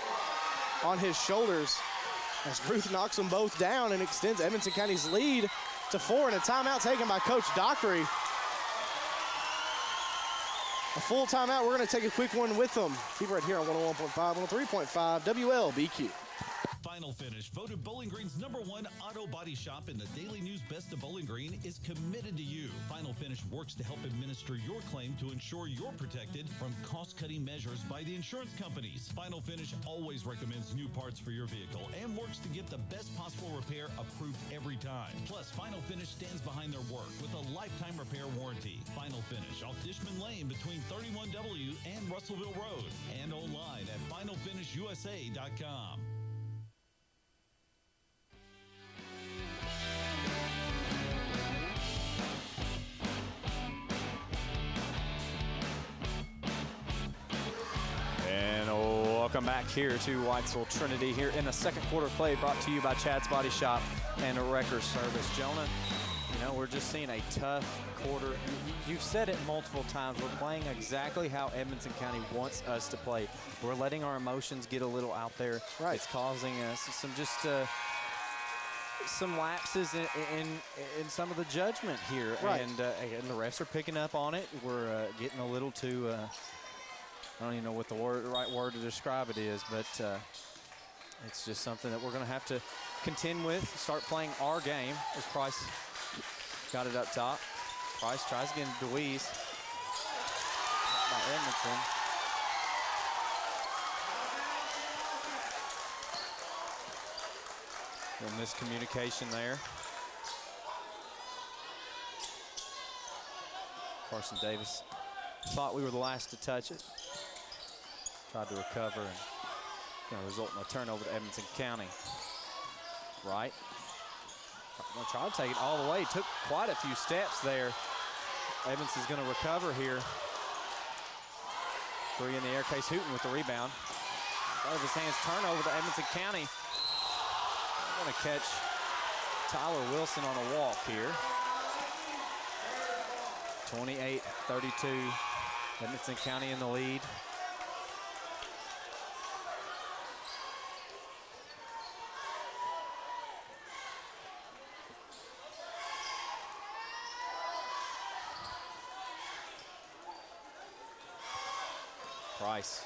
on his shoulders. as Ruth knocks them both down and extends Edmonson County's lead to 4, and a timeout taken by Coach Dockery. A full timeout. We're going to take a quick one with them. Keep right here on 101.5, 103.5 WLBQ. Final Finish, voted Bowling Green's #1 auto body shop in the Daily News Best of Bowling Green, is committed to you. Final Finish works to help administer your claim to ensure you're protected from cost-cutting measures by the insurance companies. Final Finish always recommends new parts for your vehicle and works to get the best possible repair approved every time. Plus, Final Finish stands behind their work with a lifetime repair warranty. Final Finish off Dishman Lane between 31W and Russellville Road, and online at finalfinishusa.com. Welcome back here to Whitesville Trinity here in the second quarter play, brought to you by Chad's Body Shop and a Wrecker Service. Jonah, you know, we're just seeing a tough quarter. You've said it multiple times. We're playing exactly how Edmonson County wants us to play. We're letting our emotions get a little out there. Right. It's causing us some lapses in some of the judgment here. Right. And the refs are picking up on it. We're getting a little too... I don't even know what the right word to describe it is, but it's just something that we're going to have to contend with, start playing our game. As Price got it up top. Price tries again, DeWeese by Edmonson. A miscommunication there. Carson Davis thought we were the last to touch it. Tried to recover and going to result in a turnover to Edmonson County. Right. Going to try to take it all the way. Took quite a few steps there. Edmonson's going to recover here. 3 in the air. Case Hooten with the rebound. Out of his hands, turnover to Edmonson County. Going to catch Tyler Wilson on a walk here. 28-32. Edmonson County in the lead. Price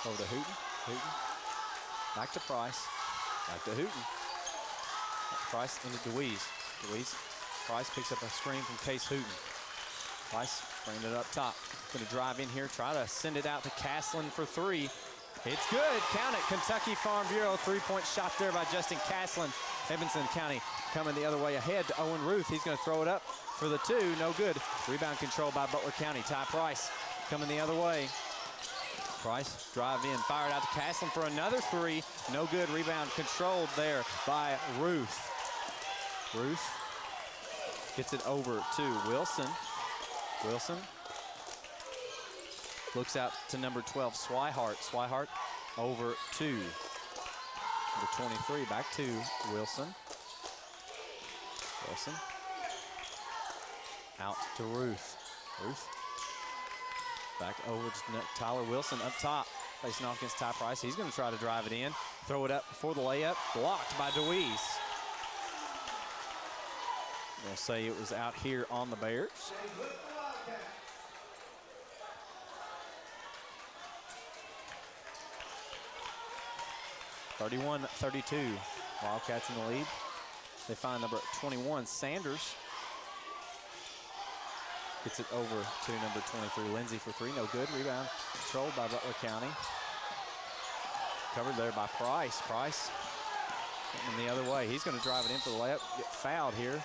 over to Hooten. Back to Price. Back to Hooten. Price into DeWeese. Price picks up a screen from Case Hooten. Price bringing it up top. Going to drive in here, try to send it out to Caslin for 3. It's good. Count it. Kentucky Farm Bureau 3-point shot there by Justin Caslin. Edmonson County coming the other way ahead to Owen Ruth. He's going to throw it up for the 2. No good. Rebound control by Butler County. Ty Price coming the other way. Price drive in, fired out to Caslin for another 3. No good. Rebound controlled there by Ruth. Ruth gets it over to Wilson. Wilson looks out to number 12, Swihart. Swihart over to number 23. Back to Wilson. Wilson out to Ruth. Ruth back over to Tyler Wilson up top, facing off against Ty Price. He's going to try to drive it in, throw it up for the layup, blocked by DeWeese. We'll say it was out here on the Bears. (31-32). Wildcats in the lead. They find number 21, Sanders. Gets it over to number 23, Lindsay for 3. No good. Rebound controlled by Butler County. Covered there by Price. Price getting the other way. He's going to drive it in for the layup. Get fouled here.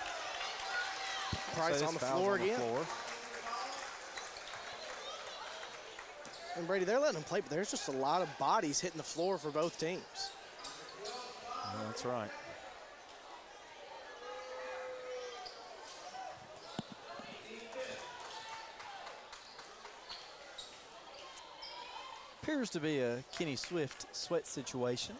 Price on the floor again. And Brady, they're letting them play, but there's just a lot of bodies hitting the floor for both teams. Yeah, that's right. Appears to be a Kenny Swift sweat situation.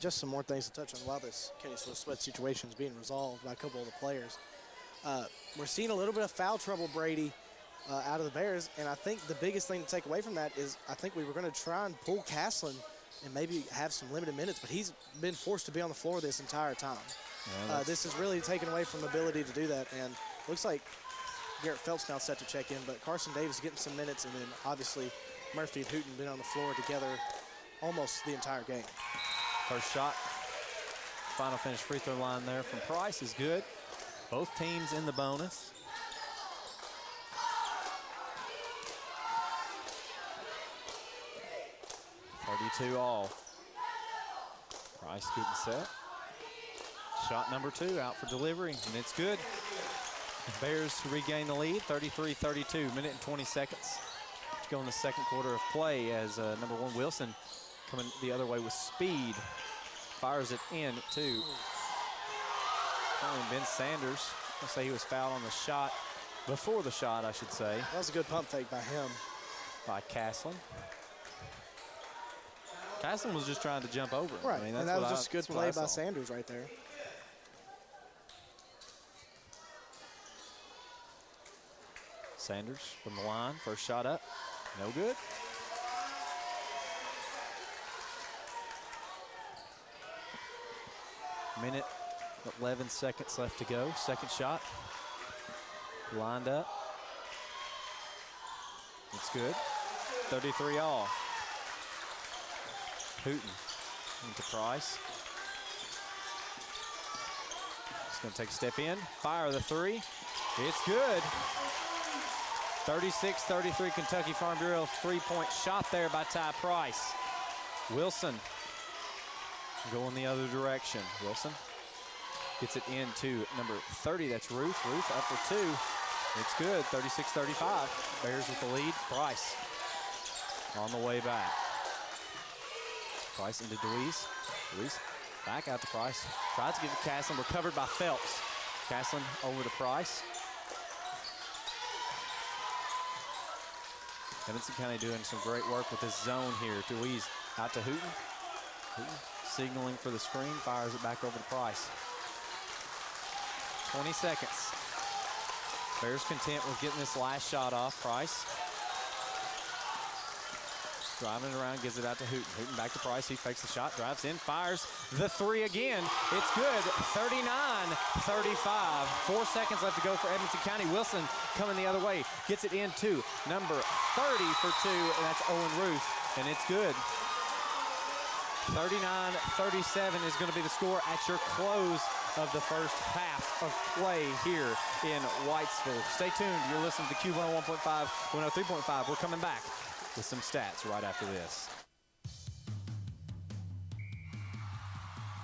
Just some more things to touch on while this Kenny Swift sweat situation is being resolved by a couple of the players. We're seeing a little bit of foul trouble, Brady, out of the Bears, and I think the biggest thing to take away from that is I think we were going to try and pull Caslin and maybe have some limited minutes, but he's been forced to be on the floor this entire time. Yeah, this is really taken away from ability to do that, and looks like Garrett Phelps now set to check in, but Carson Davis getting some minutes, and then obviously Murphy and Hooten been on the floor together almost the entire game. First shot, final finish free throw line there from Price is good. Both teams in the bonus. .32 all. Price getting set. Shot number 2 out for delivery, and it's good. Bears regain the lead, 33-32, minute and 20 seconds to go in the second quarter of play as number 1 Wilson coming the other way with speed. Fires it in, too. Ben Sanders, I'll say he was fouled on the shot, before the shot, I should say. That was a good pump fake by him. By Caslen. Caslen was just trying to jump over. Right, I mean, and that was just a good play by Sanders right there. Sanders from the line, first shot up, no good. Minute, 11 seconds left to go. Second shot, lined up. It's good, 33 all. Hooten into Price. He's gonna take a step in, fire the 3. It's good. 36-33 Kentucky Farm Bureau, 3-point shot there by Ty Price. Wilson going the other direction. Wilson gets it into number 30, that's Ruth. Ruth up for 2. It's good, 36-35. Bears with the lead. Price on the way back. Price into Deweese. Deweese back out to Price. Tries to give it to Caslen, recovered by Phelps. Caslen over to Price. Edmonson County doing some great work with this zone here. Deweese out to Hooten. Hooten signaling for the screen, fires it back over to Price. 20 seconds. Bears content with getting this last shot off. Price driving it around, gives it out to Hooten. Hooten back to Price, he fakes the shot, drives in, fires the 3 again. It's good, 39-35. 4 seconds left to go for Edmonson County. Wilson coming the other way, gets it into number 30 for 2, and that's Owen Ruth, and it's good. 39-37 is going to be the score at your close of the first half of play here in Whitesville. Stay tuned, you're listening to Q101.5, 103.5. We're coming back with some stats right after this.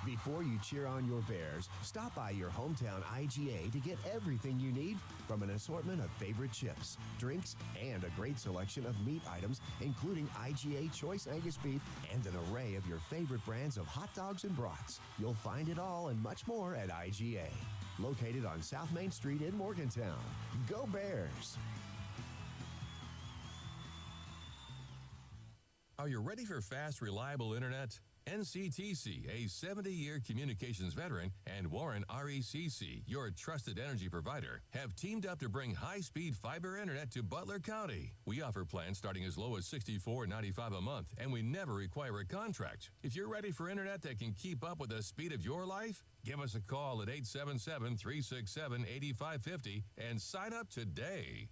Before you cheer on your Bears, stop by your hometown IGA to get everything you need from an assortment of favorite chips, drinks, and a great selection of meat items, including IGA Choice Angus Beef and an array of your favorite brands of hot dogs and brats. You'll find it all and much more at IGA. Located on South Main Street in Morgantown. Go Bears! Are you ready for fast, reliable internet? NCTC, a 70-year communications veteran, and Warren RECC, your trusted energy provider, have teamed up to bring high-speed fiber internet to Butler County. We offer plans starting as low as $64.95 a month, and we never require a contract. If you're ready for internet that can keep up with the speed of your life, give us a call at 877-367-8550 and sign up today.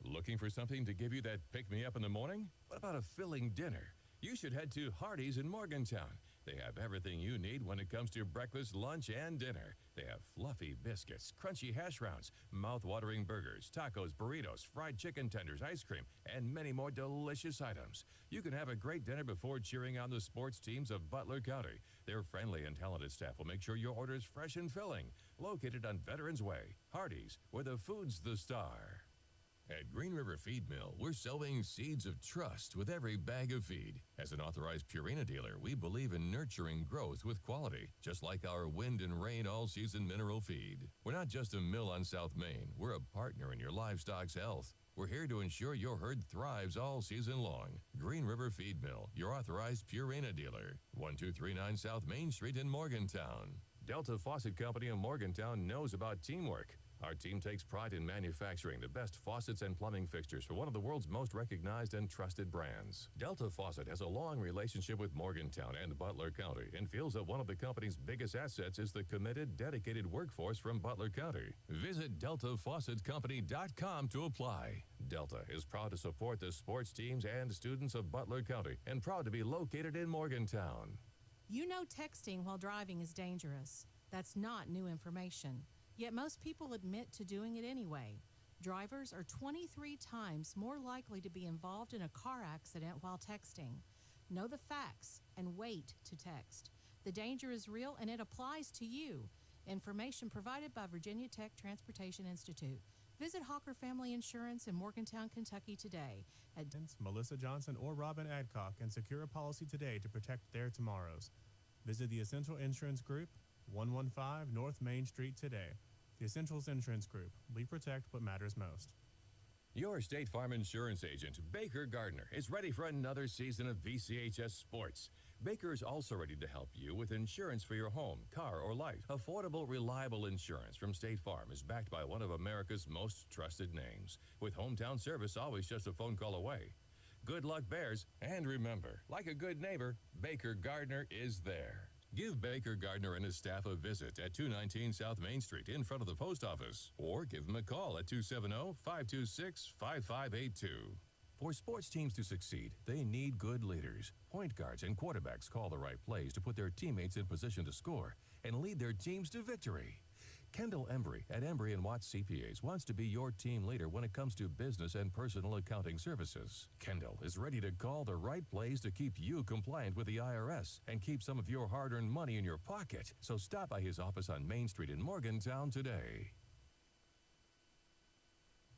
Looking for something to give you that pick-me-up in the morning? What about a filling dinner? You should head to Hardee's in Morgantown. They have everything you need when it comes to breakfast, lunch, and dinner. They have fluffy biscuits, crunchy hash browns, mouth-watering burgers, tacos, burritos, fried chicken tenders, ice cream, and many more delicious items. You can have a great dinner before cheering on the sports teams of Butler County. Their friendly and talented staff will make sure your order is fresh and filling. Located on Veterans Way, Hardee's, where the food's the star. At Green River Feed Mill, we're sowing seeds of trust with every bag of feed. As an authorized Purina dealer, we believe in nurturing growth with quality, just like our wind and rain all-season mineral feed. We're not just a mill on South Main. We're a partner in your livestock's health. We're here to ensure your herd thrives all season long. Green River Feed Mill, your authorized Purina dealer. 1239 South Main Street in Morgantown. Delta Faucet Company in Morgantown knows about teamwork. Our team takes pride in manufacturing the best faucets and plumbing fixtures for one of the world's most recognized and trusted brands. Delta Faucet has a long relationship with Morgantown and Butler County and feels that one of the company's biggest assets is the committed, dedicated workforce from Butler County. Visit DeltaFaucetCompany.com to apply. Delta is proud to support the sports teams and students of Butler County and proud to be located in Morgantown. You know texting while driving is dangerous. That's not new information. Yet most people admit to doing it anyway. Drivers are 23 times more likely to be involved in a car accident while texting. Know the facts and wait to text. The danger is real and it applies to you. Information provided by Virginia Tech Transportation Institute. Visit Hawker Family Insurance in Morgantown, Kentucky today at Melissa Johnson or Robin Adcock and secure a policy today to protect their tomorrows. Visit the Essential Insurance Group, 115 North Main Street today. The Essentials Insurance Group. We protect what matters most. Your State Farm Insurance agent, Baker Gardner, is ready for another season of VCHS Sports. Baker is also ready to help you with insurance for your home, car, or life. Affordable, reliable insurance from State Farm is backed by one of America's most trusted names, with hometown service always just a phone call away. Good luck, Bears, and remember, like a good neighbor, Baker Gardner is there. Give Baker Gardner and his staff a visit at 219 South Main Street in front of the post office, or give them a call at 270-526-5582. For sports teams to succeed, they need good leaders. Point guards and quarterbacks call the right plays to put their teammates in position to score and lead their teams to victory. Kendall Embry at Embry & Watts CPAs wants to be your team leader when it comes to business and personal accounting services. Kendall is ready to call the right plays to keep you compliant with the IRS and keep some of your hard-earned money in your pocket. So stop by his office on Main Street in Morgantown today.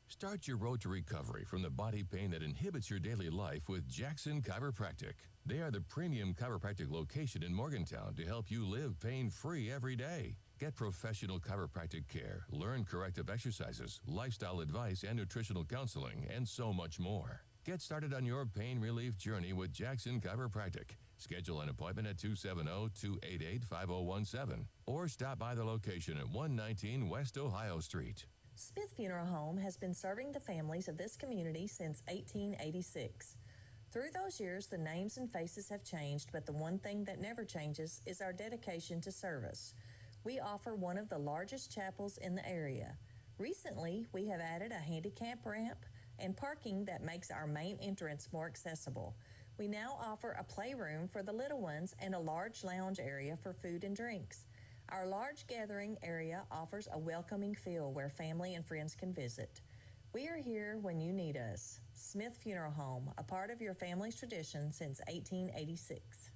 Start your road to recovery from the body pain that inhibits your daily life with Jackson Chiropractic. They are the premium chiropractic location in Morgantown to help you live pain-free every day. Get professional chiropractic care, learn corrective exercises, lifestyle advice, and nutritional counseling, and so much more. Get started on your pain relief journey with Jackson Chiropractic. Schedule an appointment at 270-288-5017 or stop by the location at 119 West Ohio Street. Smith Funeral Home has been serving the families of this community since 1886. Through those years, the names and faces have changed, but the one thing that never changes is our dedication to service. We offer one of the largest chapels in the area. Recently, we have added a handicap ramp and parking that makes our main entrance more accessible. We now offer a playroom for the little ones and a large lounge area for food and drinks. Our large gathering area offers a welcoming feel where family and friends can visit. We are here when you need us. Smith Funeral Home, a part of your family's tradition since 1886.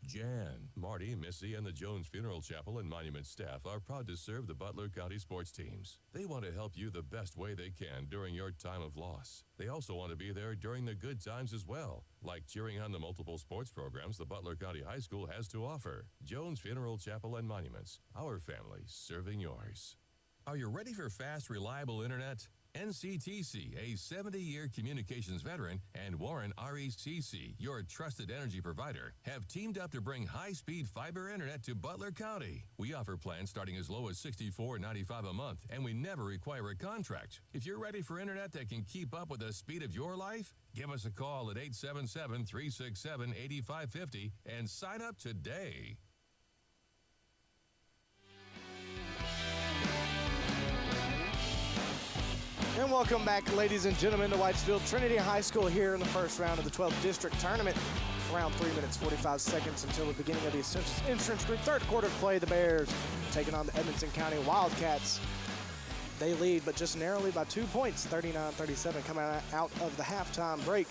Jan, Marty, Missy, and the Jones Funeral Chapel and Monument staff are proud to serve the Butler County sports teams. They want to help you the best way they can during your time of loss. They also want to be there during the good times as well, like cheering on the multiple sports programs the Butler County High School has to offer. Jones Funeral Chapel and Monuments, our family serving yours. Are you ready for fast, reliable internet? NCTC, a 70-year communications veteran, and Warren RECC, your trusted energy provider, have teamed up to bring high-speed fiber internet to Butler County. We offer plans starting as low as $64.95 a month, and we never require a contract. If you're ready for internet that can keep up with the speed of your life, give us a call at 877-367-8550 and sign up today. And welcome back, ladies and gentlemen, to Whitesfield Trinity High School here in the first round of the 12th District Tournament. Around 3 minutes, 45 seconds until the beginning of the Insurance Group third quarter play. The Bears taking on the Edmonson County Wildcats. They lead, but just narrowly by 2 points, 39-37, coming out of the halftime break.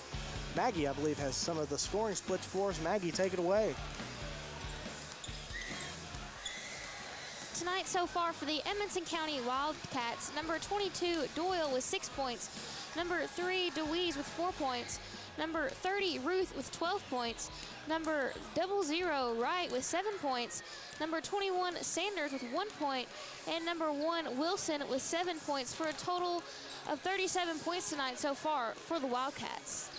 Maggie, I believe, has some of the scoring splits for us. Maggie, take it away. Tonight so far for the Edmonson County Wildcats, number 22, Doyle with 6 points. Number 3, DeWeese with 4 points. Number 30, Ruth with 12 points. Number 00, Wright with 7 points. Number 21, Sanders with 1 point. And number 1, Wilson with 7 points for a total of 37 points tonight so far for the Wildcats.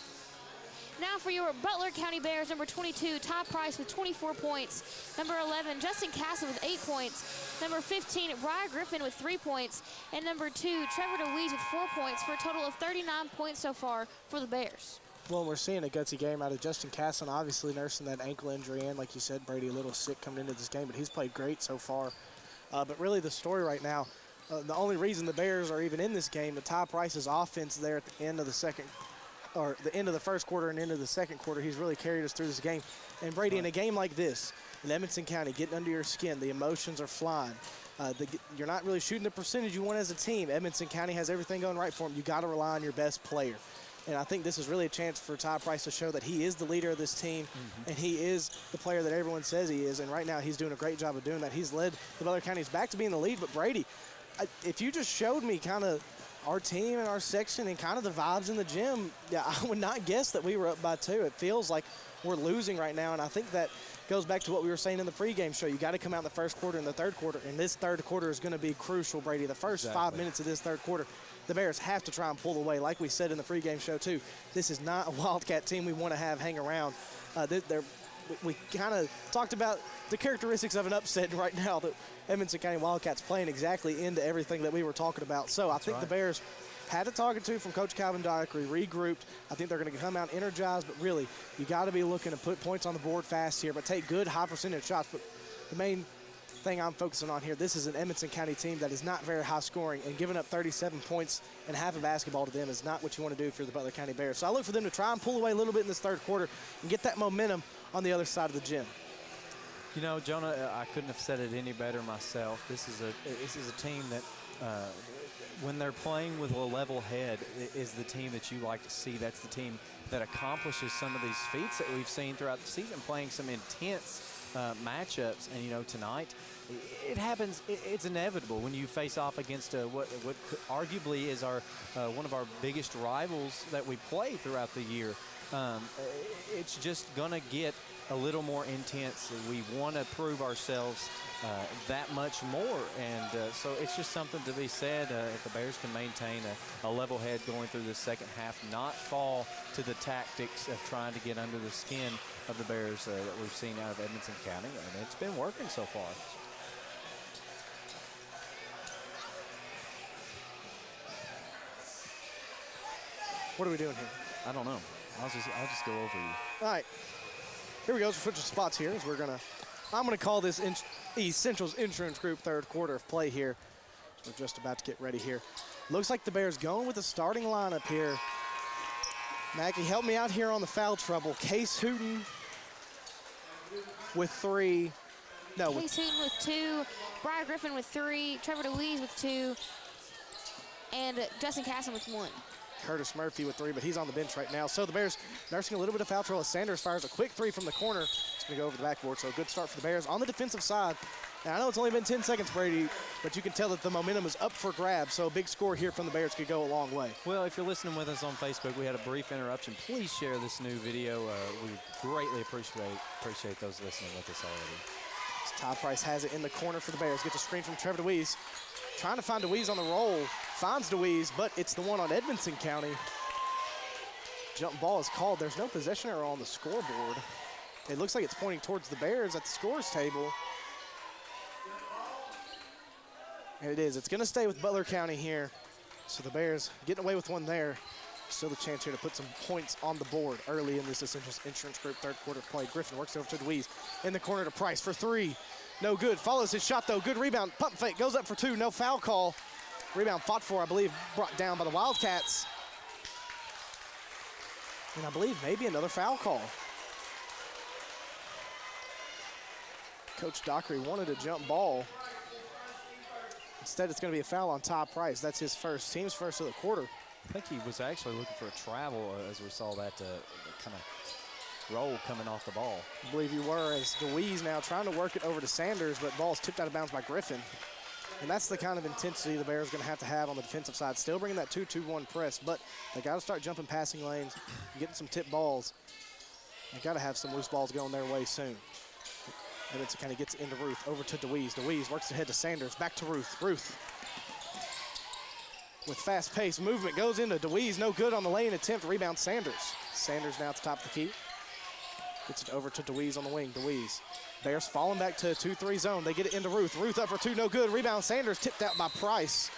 Now for your Butler County Bears, number 22, Ty Price with 24 points. Number 11, Justin Castle with 8 points. Number 15, Briar Griffin with 3 points. And number 2, Trevor DeWeese with 4 points for a total of 39 points so far for the Bears. Well, we're seeing a gutsy game out of Justin Casson, obviously nursing that ankle injury. And like you said, Brady, a little sick coming into this game, but he's played great so far. But really the story right now, the only reason the Bears are even in this game, the Ty Price's offense there at the end of the end of the first quarter and into the second quarter, he's really carried us through this game. And Brady, in a game like this, in Edmonson County, getting under your skin, the emotions are flying. You're not really shooting the percentage you want as a team. Edmonson County has everything going right for them. You got to rely on your best player. And I think this is really a chance for Ty Price to show that he is the leader of this team, and he is the player that everyone says he is. And right now he's doing a great job of doing that. He's led the Butler Counties back to being the lead. But Brady, if you just showed me kind of our team and our section and kind of the vibes in the gym, yeah, I would not guess that we were up by 2. It feels like we're losing right now, and I think that goes back to what we were saying in the pregame show. You got to come out in the first quarter and the third quarter, and this third quarter is going to be crucial, Brady. The first 5 minutes of this third quarter, the Bears have to try and pull away. Like we said in the pregame show, too, this is not a Wildcat team we want to have hang around. We kind of talked about the characteristics of an upset right now. The Edmonson County Wildcats playing exactly into everything that we were talking about. So I think the Bears had a talking to from Coach Calvin Dockery, regrouped. I think they're going to come out energized, but really, you got to be looking to put points on the board fast here, but take good high percentage shots. But the main thing I'm focusing on here, this is an Edmonson County team that is not very high scoring, and giving up 37 points and half a basketball to them is not what you want to do for the Butler County Bears. So I look for them to try and pull away a little bit in this third quarter and get that momentum on the other side of the gym. You know, Jonah, I couldn't have said it any better myself. This is a team that, when they're playing with a level head, is the team that you like to see. That's the team that accomplishes some of these feats that we've seen throughout the season, playing some intense matchups. And, you know, tonight, it happens. It's inevitable when you face off against what arguably is one of our biggest rivals that we play throughout the year. It's just going to get a little more intense. We want to prove ourselves that much more. And so it's just something to be said if the Bears can maintain a level head going through the second half, not fall to the tactics of trying to get under the skin of the Bears that we've seen out of Edmonson County. And it's been working so far. What are we doing here? I don't know. I'll just go over you. All right. Here we go. We're switching spots here. I'm gonna call this East Central's Insurance Group third quarter of play here. We're just about to get ready here. Looks like the Bears going with the starting lineup here. Mackie, help me out here on the foul trouble. Case Hooten with 3. No. Case Hooten with 2. Briar Griffin with 3. Trevor DeWeese with 2. And Justin Casson with 1. Curtis Murphy with 3, but he's on the bench right now. So the Bears nursing a little bit of foul trouble as Sanders fires a quick 3 from the corner. It's going to go over the backboard, so a good start for the Bears on the defensive side. Now, I know it's only been 10 seconds, Brady, but you can tell that the momentum is up for grabs, so a big score here from the Bears could go a long way. Well, if you're listening with us on Facebook, we had a brief interruption. Please share this new video. We greatly appreciate those listening with us already. As Ty Price has it in the corner for the Bears. Gets a screen from Trevor DeWeese. Trying to find DeWeese on the roll. Finds DeWeese, but it's the one on Edmonson County. Jump ball is called. There's no possession error on the scoreboard. It looks like it's pointing towards the Bears at the scores table. And it is. It's going to stay with Butler County here. So the Bears getting away with one there. Still the chance here to put some points on the board early in this Essentials Insurance Group third quarter play. Griffin works over to DeWeese in the corner to Price for 3. No good. Follows his shot, though. Good rebound. Pump fake. Goes up for 2. No foul call. Rebound fought for, I believe, brought down by the Wildcats. And I believe maybe another foul call. Coach Dockery wanted a jump ball. Instead, it's going to be a foul on Ty Price. That's his first, team's first of the quarter. I think he was actually looking for a travel as we saw that kind of roll coming off the ball. I believe you were, as DeWeese now trying to work it over to Sanders, but ball's tipped out of bounds by Griffin. And that's the kind of intensity the Bears are going to have on the defensive side. Still bringing that 2-2-1 press, but they got to start jumping passing lanes, getting some tip balls. They got to have some loose balls going their way soon. Edmonson kind of gets into Ruth, over to DeWeese. DeWeese works ahead to Sanders, back to Ruth. Ruth with fast-paced movement. Goes into DeWeese, no good on the lane attempt. Rebound Sanders. Sanders now at the top of the key. Gets it over to DeWeese on the wing. DeWeese. Bears falling back to a 2-3 zone. They get it into Ruth. Ruth up for two, no good. Rebound Sanders, tipped out by Price.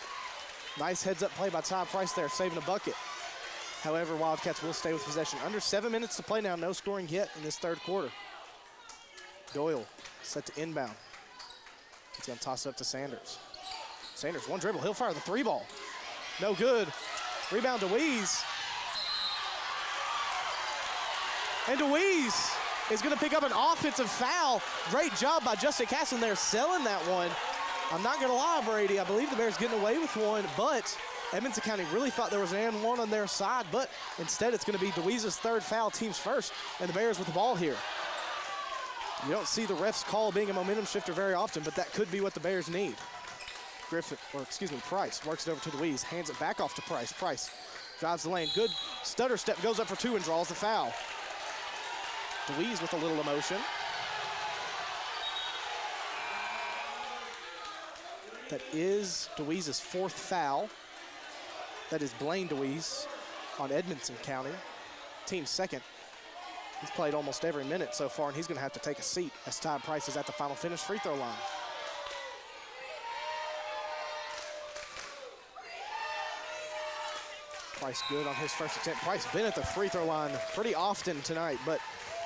Nice heads-up play by Ty Price there, saving a bucket. However, Wildcats will stay with possession. Under 7 minutes to play now. No scoring yet in this third quarter. Doyle set to inbound. He's going to toss it up to Sanders. Sanders, one dribble. He'll fire the three ball. No good. Rebound DeWeese. And DeWeese is going to pick up an offensive foul. Great job by Justin Casson there selling that one. I'm not going to lie, Brady. I believe the Bears getting away with one, but Edmonson County really thought there was an and one on their side, but instead it's going to be DeWeese's third foul, team's first, and the Bears with the ball here. You don't see the refs call being a momentum shifter very often, but that could be what the Bears need. Price works it over to DeWeese, hands it back off to Price. Price drives the lane. Good stutter step, goes up for two and draws the foul. DeWeese with a little emotion. That is DeWeese's fourth foul. That is Blaine DeWeese on Edmonson County. Team's second. He's played almost every minute so far, and he's going to have to take a seat as Ty Price is at the final finish free throw line. Price good on his first attempt. Price been at the free throw line pretty often tonight, but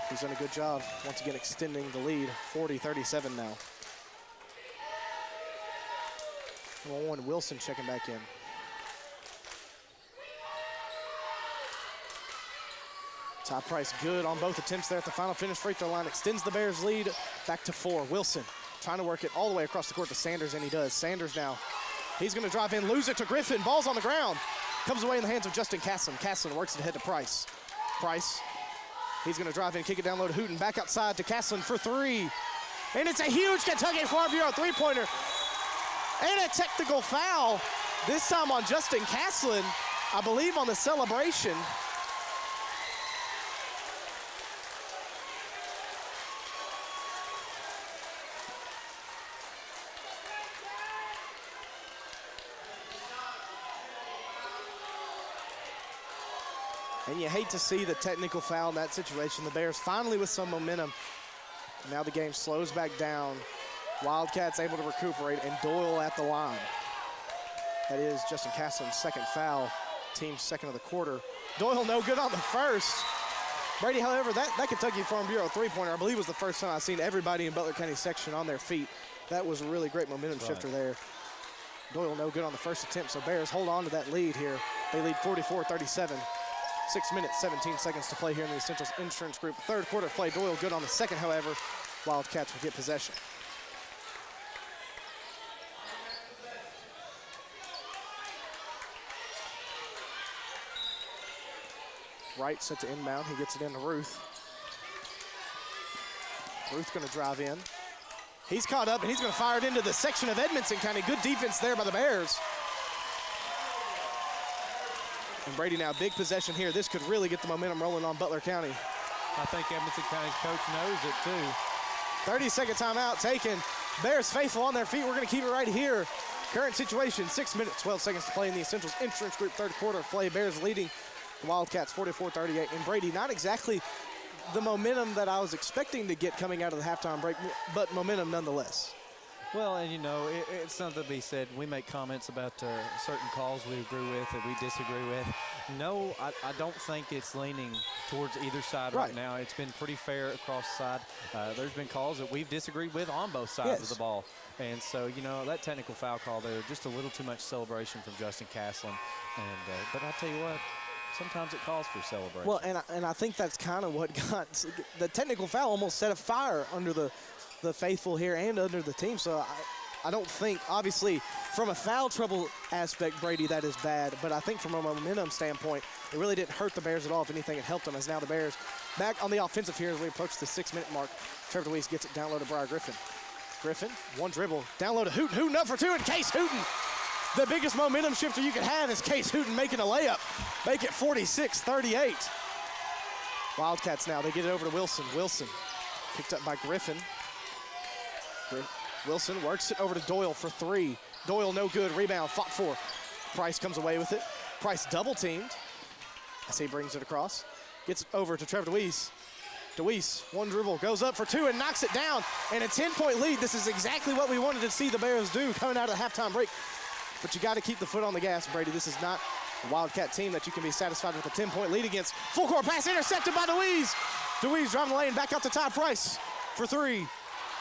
he's done a good job once again extending the lead. 40-37 now. Number one, Wilson checking back in. Ty Price good on both attempts there at the final finish free throw line. Extends the Bears lead back to 4. Wilson trying to work it all the way across the court to Sanders, and he does. Sanders now, he's going to drive in, lose it to Griffin. Ball's on the ground. Comes away in the hands of Justin Casson. Casson works it ahead to Price. Price, he's going to drive in, kick it down low to Hooten. Back outside to Casson for three. And it's a huge Kentucky Farm Bureau three-pointer. And a technical foul, this time on Justin Casson, I believe on the celebration. And you hate to see the technical foul in that situation. The Bears finally with some momentum. Now the game slows back down. Wildcats able to recuperate, and Doyle at the line. That is Justin Casson's second foul, team's second of the quarter. Doyle no good on the first. Brady, however, that Kentucky Farm Bureau three-pointer, I believe was the first time I've seen everybody in Butler County section on their feet. That was a really great momentum shifter there. Doyle no good on the first attempt, so Bears hold on to that lead here. They lead 44-37. 6 minutes, 17 seconds to play here in the Essentials Insurance Group. Third quarter of play, Doyle good on the second, however. Wildcats will get possession. Wright set to inbound. He gets it into Ruth. Ruth going to drive in. He's caught up, and he's going to fire it into the section of Edmonson County. Good defense there by the Bears. And Brady now, big possession here. This could really get the momentum rolling on Butler County. I think Edmonson County's coach knows it too. 30-second timeout taken. Bears faithful on their feet. We're going to keep it right here. Current situation, 6 minutes, 12 seconds to play in the Essentials Insurance Group third quarter of play. Bears leading the Wildcats 44-38. And Brady, not exactly the momentum that I was expecting to get coming out of the halftime break, but momentum nonetheless. Well, and you know, it's something to be said. We make comments about certain calls we agree with that we disagree with. No, I don't think it's leaning towards either side right now. It's been pretty fair across the side. There's been calls that we've disagreed with on both sides of the ball. And so, you know, that technical foul call there, just a little too much celebration from Justin Casson. And but I tell you what, sometimes it calls for celebration. Well, and I think that's kind of what got the technical foul almost set a fire under the faithful here and under the team. So I don't think, obviously, from a foul trouble aspect, Brady, that is bad. But I think from a momentum standpoint, it really didn't hurt the Bears at all. If anything, it helped them, as now the Bears back on the offensive here as we approach the 6-minute mark. Trevor DeWeese gets it down low to Briar Griffin. Griffin, one dribble, down low to Hooten. Hooten up for two, and Case Hooten. The biggest momentum shifter you could have is Case Hooten making a layup. Make it 46-38. Wildcats now, they get it over to Wilson. Wilson picked up by Griffin. Wilson works it over to Doyle for three. Doyle no good, rebound, fought for Price comes away with it. Price double teamed as he brings it across. Gets over to Trevor DeWeese. DeWeese, one dribble, goes up for two and knocks it down. And a 10-point lead. This is exactly what we wanted to see the Bears do coming out of the halftime break. But you got to keep the foot on the gas, Brady. This is not a Wildcat team that you can be satisfied with a 10-point lead against. Full court pass intercepted by DeWeese. DeWeese driving the lane back out to Ty Price for three.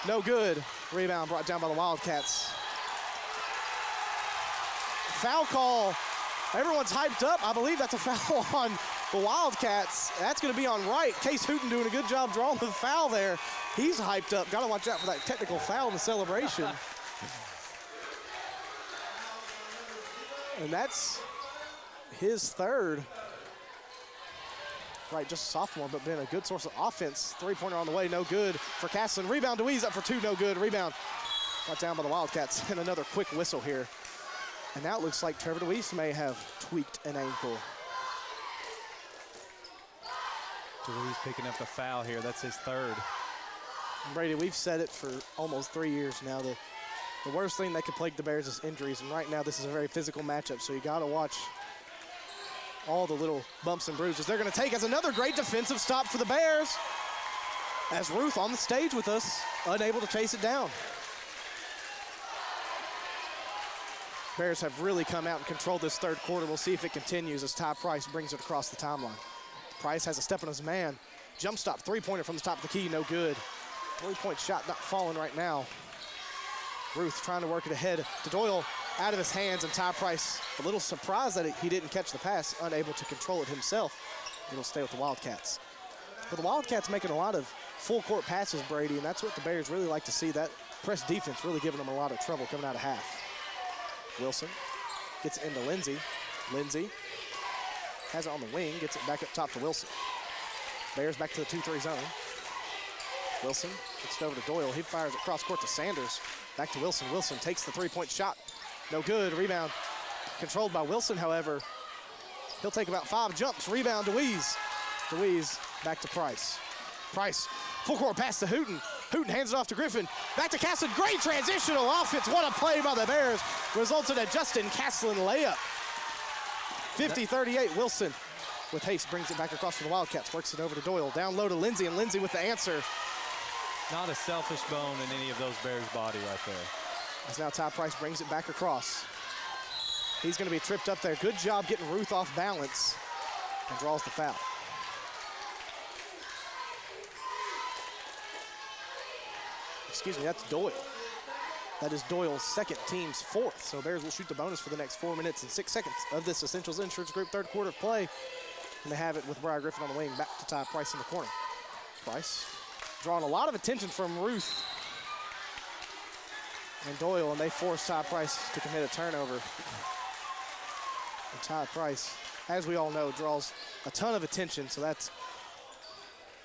No good. Rebound brought down by the Wildcats. Foul call. Everyone's hyped up. I believe that's a foul on the Wildcats. That's going to be on Wright. Case Hooten doing a good job drawing the foul there. He's hyped up. Got to watch out for that technical foul in the celebration. And that's his third. Right, just a sophomore, but been a good source of offense. Three-pointer on the way, no good for Castlin. Rebound, DeWeese up for two, no good. Rebound brought down by the Wildcats. And another quick whistle here. And now it looks like Trevor DeWeese may have tweaked an ankle. DeWeese picking up the foul here. That's his third. And Brady, we've said it for almost 3 years now. The worst thing that could plague the Bears is injuries. And right now, this is a very physical matchup, so you got to watch all the little bumps and bruises they're going to take as another great defensive stop for the Bears. As Ruth on the stage with us, unable to chase it down. Bears have really come out and controlled this third quarter. We'll see if it continues as Ty Price brings it across the timeline. Price has a step on his man. Jump stop, three-pointer from the top of the key, no good. Three-point shot not falling right now. Ruth trying to work it ahead to Doyle, out of his hands, and Ty Price a little surprised that he didn't catch the pass, unable to control it himself. It'll stay with the Wildcats. But the Wildcats making a lot of full-court passes, Brady, and that's what the Bears really like to see. That press defense really giving them a lot of trouble coming out of half. Wilson gets it into Lindsey. Lindsey has it on the wing, gets it back up top to Wilson. Bears back to the 2-3 zone. Wilson gets it over to Doyle. He fires it cross court to Sanders. Back to Wilson. Wilson takes the three-point shot. No good. Rebound controlled by Wilson, however. He'll take about 5 jumps. Rebound, DeWeese. DeWeese back to Price. Price, full court pass to Hooten. Hooten hands it off to Griffin. Back to Castlin. Great transitional offense. What a play by the Bears. Results in a Justin Castlin layup. 50-38. Wilson with haste brings it back across to the Wildcats. Works it over to Doyle. Down low to Lindsey, and Lindsey with the answer. Not a selfish bone in any of those Bears' body right there. As now Ty Price brings it back across. He's going to be tripped up there. Good job getting Ruth off balance and draws the foul. Excuse me, that's Doyle. That is Doyle's second, team's fourth. So Bears will shoot the bonus for the next 4 minutes and 6 seconds of this Essentials Insurance Group third quarter of play. And they have it with Briar Griffin on the wing, back to Ty Price in the corner. Price drawing a lot of attention from Ruth and Doyle, and they force Ty Price to commit a turnover. And Ty Price, as we all know, draws a ton of attention, so that's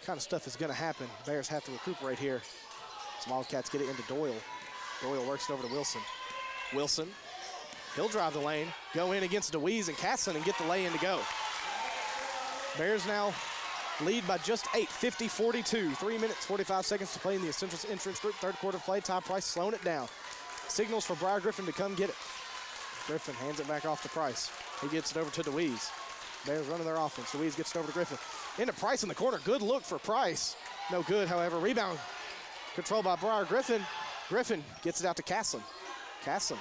kind of stuff is going to happen. Bears have to recuperate here. As Wildcats get it into Doyle. Doyle works it over to Wilson. Wilson, he'll drive the lane, go in against DeWeese and Castlin and get the lay-in to go. Bears now lead by just 8, 50-42. 3 minutes, 45 seconds to play in the Essentials Insurance Group third quarter play. Ty Price slowing it down. Signals for Briar Griffin to come get it. Griffin hands it back off to Price. He gets it over to DeWeese. Bears running their offense. DeWeese gets it over to Griffin. Into Price in the corner. Good look for Price. No good, however. Rebound controlled by Briar Griffin. Griffin gets it out to Castlin. Castlin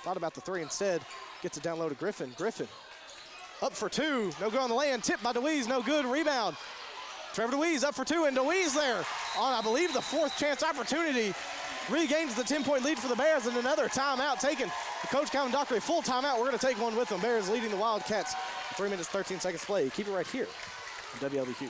thought about the three instead. Gets it down low to Griffin. Griffin up for two. No good on the land. Tipped by DeWeese. No good. Rebound. Trevor DeWeese up for two, and DeWeese there on, I believe, the fourth chance opportunity. Regains the 10-point lead for the Bears, and another timeout taken. The coach Calvin Dockery, full timeout. We're going to take one with them. Bears leading the Wildcats. 3 minutes, 13 seconds play. Keep it right here on WLBQ.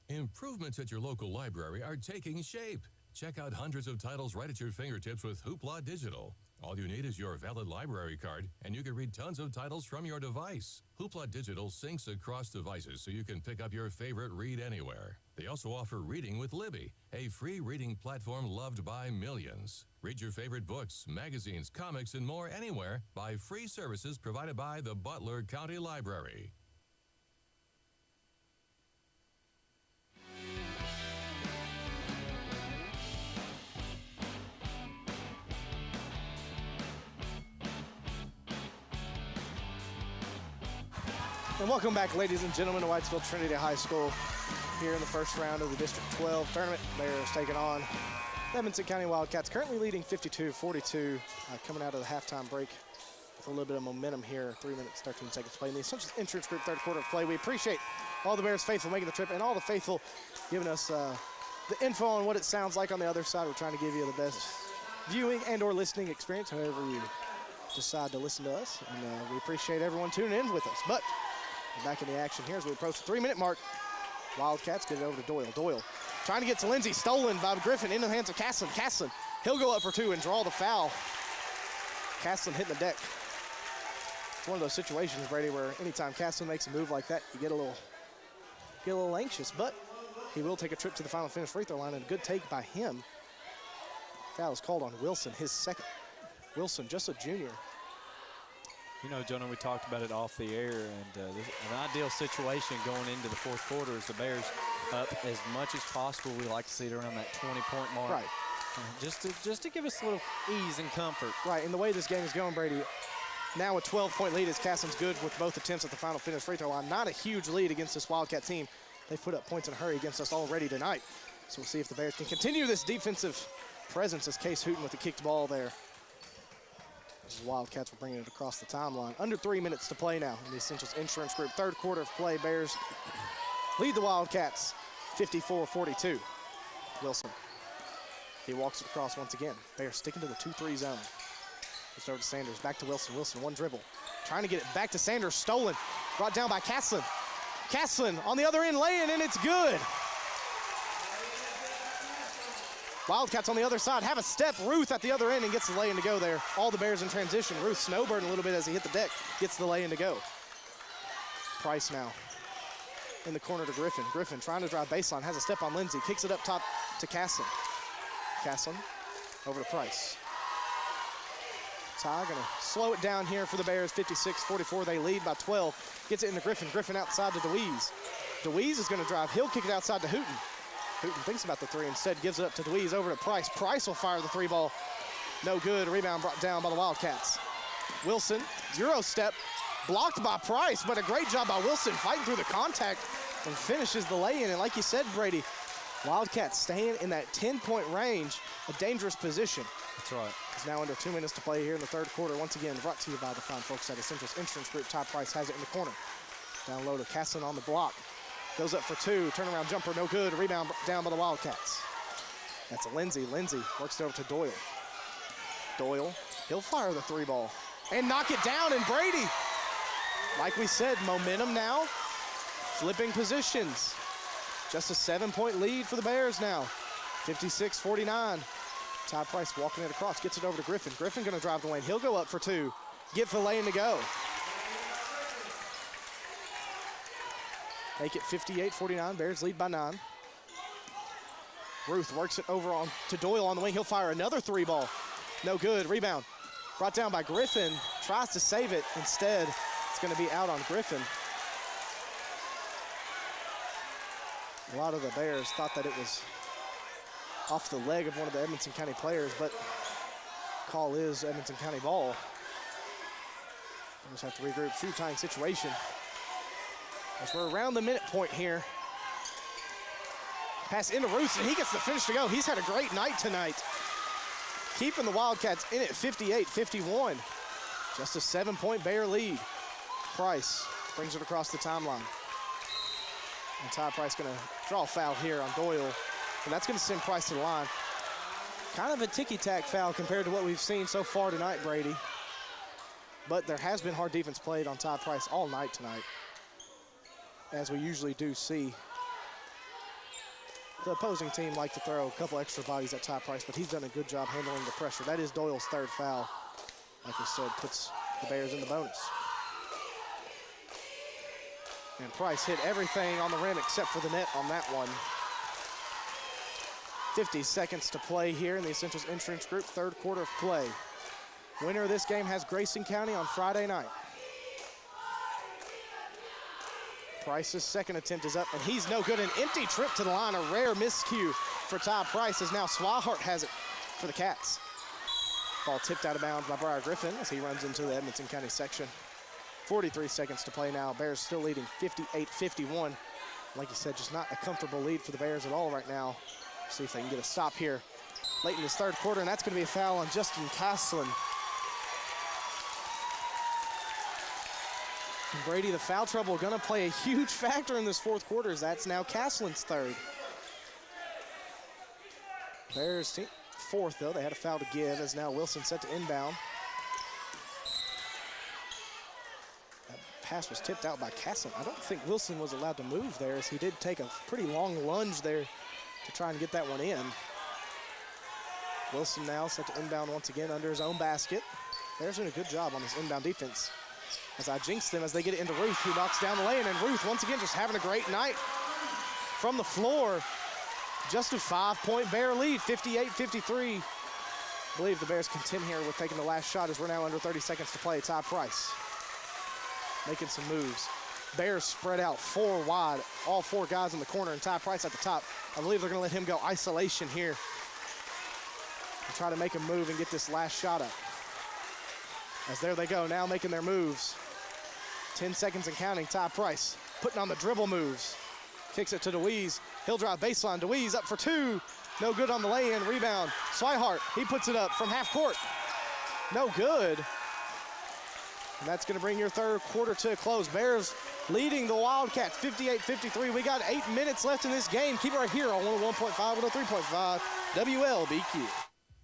Improvements at your local library are taking shape. Check out hundreds of titles right at your fingertips with Hoopla Digital. All you need is your valid library card, and you can read tons of titles from your device. Hoopla Digital syncs across devices so you can pick up your favorite read anywhere. They also offer Reading with Libby, a free reading platform loved by millions. Read your favorite books, magazines, comics, and more anywhere by free services provided by the Butler County Library. And welcome back, ladies and gentlemen, to Whitesville Trinity High School here in the first round of the District 12 tournament. Bears taking on the Edmonson County Wildcats, currently leading 52-42, coming out of the halftime break with a little bit of momentum here. 3 minutes, 13 seconds to play in the Essentials Insurance Group third quarter of play. We appreciate all the Bears faithful making the trip and all the faithful giving us the info on what it sounds like on the other side. We're trying to give you the best viewing and or listening experience, however you decide to listen to us. And we appreciate everyone tuning in with us. But we're back in the action here as we approach the 3-minute mark. Wildcats get it over to Doyle. Doyle trying to get to Lindsay, stolen by Griffin into the hands of Castlin. Castlin, he'll go up for two and draw the foul. Castlin hitting the deck. It's one of those situations, Brady, where anytime Castlin makes a move like that, you get a little anxious, but he will take a trip to the final finish free throw line, and a good take by him. Foul is called on Wilson, his second. Wilson, just a junior. You know, Jonah, we talked about it off the air, and an ideal situation going into the fourth quarter is the Bears up as much as possible. We like to see it around that 20-point mark. Right. Just to give us a little ease and comfort. Right, and the way this game is going, Brady, now a 12-point lead as Caston's good with both attempts at the final finish free throw line. Not a huge lead against this Wildcat team. They've put up points in a hurry against us already tonight. So we'll see if the Bears can continue this defensive presence as Case Hooten with the kicked ball there. The Wildcats were bringing it across the timeline. Under 3 minutes to play now in the Essentials Insurance Group. Third quarter of play, Bears lead the Wildcats 54-42. Wilson, he walks it across once again. Bears sticking to the 2-3 zone. It's over to Sanders, back to Wilson. Wilson, one dribble. Trying to get it back to Sanders, stolen. Brought down by Castlin. Castlin on the other end, laying, and it's good. Wildcats on the other side have a step. Ruth at the other end and gets the lay-in to go there. All the Bears in transition. Ruth snowbirding a little bit as he hit the deck. Gets the lay-in to go. Price now in the corner to Griffin. Griffin trying to drive baseline. Has a step on Lindsay. Kicks it up top to Castlin. Castlin over to Price. Ty gonna slow it down here for the Bears. 56-44. They lead by 12. Gets it into Griffin. Griffin outside to DeWeese. DeWeese is gonna drive. He'll kick it outside to Hooten. Hooten thinks about the three, instead gives it up to DeWeese over to Price. Price will fire the three ball. No good. Rebound brought down by the Wildcats. Wilson, Euro step, blocked by Price, but a great job by Wilson fighting through the contact and finishes the lay-in. And like you said, Brady, Wildcats staying in that 10-point range, a dangerous position. That's right. It's now under 2 minutes to play here in the third quarter. Once again, brought to you by the fine folks at Essentials Insurance Group. Ty Price has it in the corner. Down low to Castlin on the block. Goes up for two, turnaround jumper, no good. Rebound down by the Wildcats. That's a Lindsay. Lindsay works it over to Doyle. Doyle, he'll fire the three ball and knock it down. And Brady, like we said, momentum now, flipping positions. Just a 7-point lead for the Bears now. 56-49. Ty Price walking it across, gets it over to Griffin. Griffin gonna drive the lane. He'll go up for two, get the lane to go. Make it 58-49. Bears lead by 9. Ruth works it over on to Doyle on the wing. He'll fire another three ball. No good. Rebound brought down by Griffin. Tries to save it. Instead, it's going to be out on Griffin. A lot of the Bears thought that it was off the leg of one of the Edmonson County players, but call is Edmonson County ball. Bears have to regroup. Shoe tying situation. As we're around the minute point here. Pass into Roos, and he gets the finish to go. He's had a great night tonight. Keeping the Wildcats in it, 58-51. Just a 7-point Bear lead. Price brings it across the timeline. And Ty Price gonna draw a foul here on Doyle, and that's gonna send Price to the line. Kind of a ticky-tack foul compared to what we've seen so far tonight, Brady. But there has been hard defense played on Ty Price all night tonight, as we usually do see. The opposing team like to throw a couple extra bodies at Ty Price, but he's done a good job handling the pressure. That is Doyle's third foul. Like we said, puts the Bears in the bonus. And Price hit everything on the rim except for the net on that one. 50 seconds to play here in the Essentials Insurance Group, third quarter of play. Winner of this game has Grayson County on Friday night. Price's second attempt is up, and he's no good. An empty trip to the line, a rare miscue for Ty Price, as now Swihart has it for the Cats. Ball tipped out of bounds by Briar Griffin as he runs into the Edmonson County section. 43 seconds to play now. Bears still leading 58-51. Like you said, just not a comfortable lead for the Bears at all right now. See if they can get a stop here late in this third quarter, and that's going to be a foul on Justin Caslin. And Brady, the foul trouble going to play a huge factor in this fourth quarter, as that's now Caslin's third. Bears fourth, though. They had a foul to give, as now Wilson set to inbound. That pass was tipped out by Caslin. I don't think Wilson was allowed to move there, as he did take a pretty long lunge there to try and get that one in. Wilson now set to inbound once again under his own basket. Bears doing a good job on this inbound defense. As I jinx them as they get it into Ruth, who knocks down the lane, and Ruth once again just having a great night from the floor. Just a 5-point Bear lead, 58-53. I believe the Bears contend here with taking the last shot as we're now under 30 seconds to play. Ty Price making some moves. Bears spread out 4 wide, all 4 guys in the corner, and Ty Price at the top. I believe they're going to let him go isolation here and try to make a move and get this last shot up. As there they go, now making their moves. 10 seconds and counting. Ty Price putting on the dribble moves. Kicks it to DeWeese. He'll drive baseline. DeWeese up for 2. No good on the lay-in. Rebound. Swihart, he puts it up from half court. No good. And that's going to bring your third quarter to a close. Bears leading the Wildcats 58-53. We got 8 minutes left in this game. Keep it right here on 101.5, 103.5, WLBQ.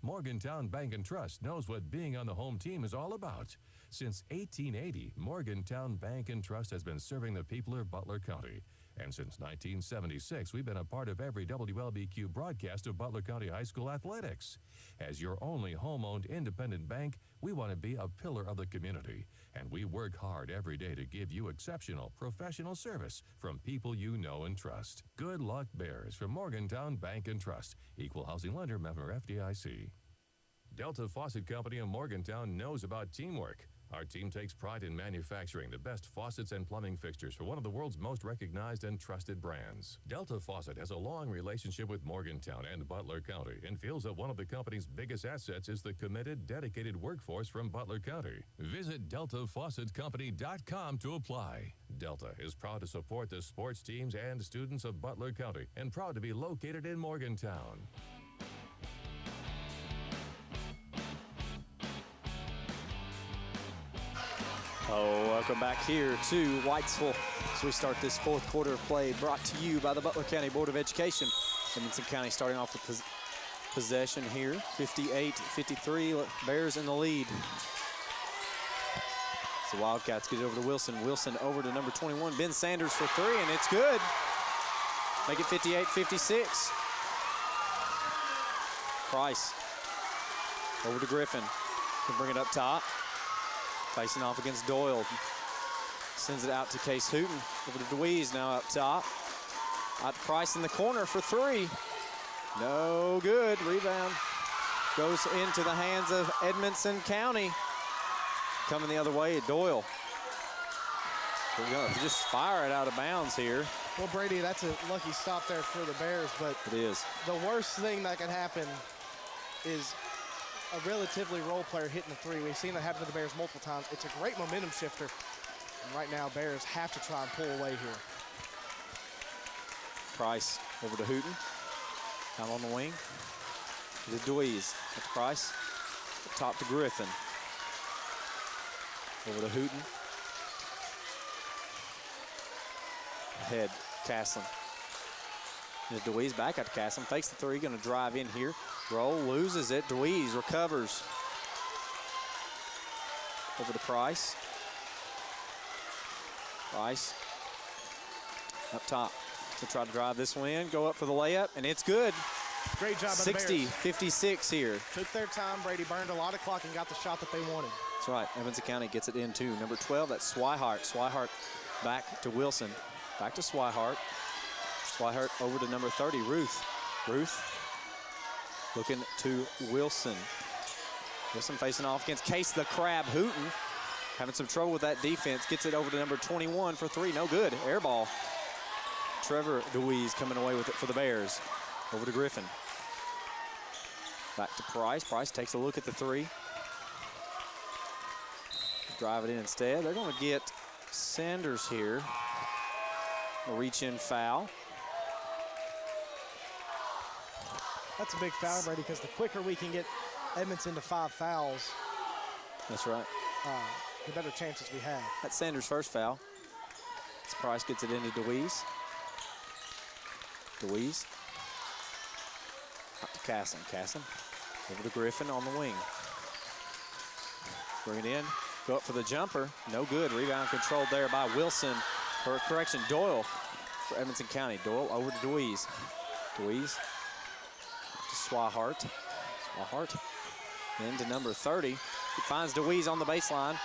Morgantown Bank and Trust knows what being on the home team is all about. Since 1880, Morgantown Bank and Trust has been serving the people of Butler County. And since 1976, we've been a part of every WLBQ broadcast of Butler County High School athletics. As your only home-owned independent bank, we want to be a pillar of the community. And we work hard every day to give you exceptional professional service from people you know and trust. Good luck, Bears, from Morgantown Bank and Trust. Equal housing lender, member FDIC. Delta Faucet Company of Morgantown knows about teamwork. Our team takes pride in manufacturing the best faucets and plumbing fixtures for one of the world's most recognized and trusted brands. Delta Faucet has a long relationship with Morgantown and Butler County and feels that one of the company's biggest assets is the committed, dedicated workforce from Butler County. Visit DeltaFaucetCompany.com to apply. Delta is proud to support the sports teams and students of Butler County and proud to be located in Morgantown. Welcome back here to Whitesville as we start this fourth quarter of play, brought to you by the Butler County Board of Education. Edmonson County starting off with possession here, 58-53, Bears in the lead. So Wildcats get it over to Wilson. Wilson over to number 21, Ben Sanders for 3, and it's good. Make it 58-56. Price over to Griffin. Can bring it up top. Facing off against Doyle. Sends it out to Case Hooten. Over to DeWeese now up top. Out to Price in the corner for 3. No good. Rebound goes into the hands of Edmonson County. Coming the other way, Doyle. We're going to just fire it out of bounds here. Well, Brady, that's a lucky stop there for the Bears, but it is. The worst thing that could happen is a relatively role player hitting the 3. We've seen that happen to the Bears multiple times. It's a great momentum shifter. And right now, Bears have to try and pull away here. Price over to Hooten. Out on the wing. To DeWeese. At the Price. Top to Griffin. Over to Hooten. Ahead, Caslin. And DeWeese back out to Caslin. Fakes the 3. Going to drive in here. Roll, loses it. DeWeese recovers. Over to Price. Price up top to try to drive this one in. Go up for the layup, and it's good. Great job by the Bears. 60-56 here. Took their time. Brady burned a lot of clock and got the shot that they wanted. That's right. Edmonson County gets it in too. Number 12, that's Swihart. Swihart back to Wilson. Back to Swihart. Swihart over to number 30, Ruth. Ruth looking to Wilson. Wilson facing off against Case the Crab Hooten. Having some trouble with that defense. Gets it over to number 21 for 3. No good. Air ball. Trevor DeWeese coming away with it for the Bears. Over to Griffin. Back to Price. Price takes a look at the 3. drive it in instead. They're going to get Sanders here. A reach-in foul. That's a big foul, Brady, because the quicker we can get Edmonton to 5 fouls, that's right, the better chances we have. That's Sanders' first foul. As Price gets it into DeWeese. DeWeese. Out to Casson. Casson over to Griffin on the wing. Bring it in. Go up for the jumper. No good. Rebound controlled there by Wilson. Or correction, Doyle for Edmonson County. Doyle over to DeWeese. DeWeese to Swihart. Swihart into number 30. He finds DeWeese on the baseline.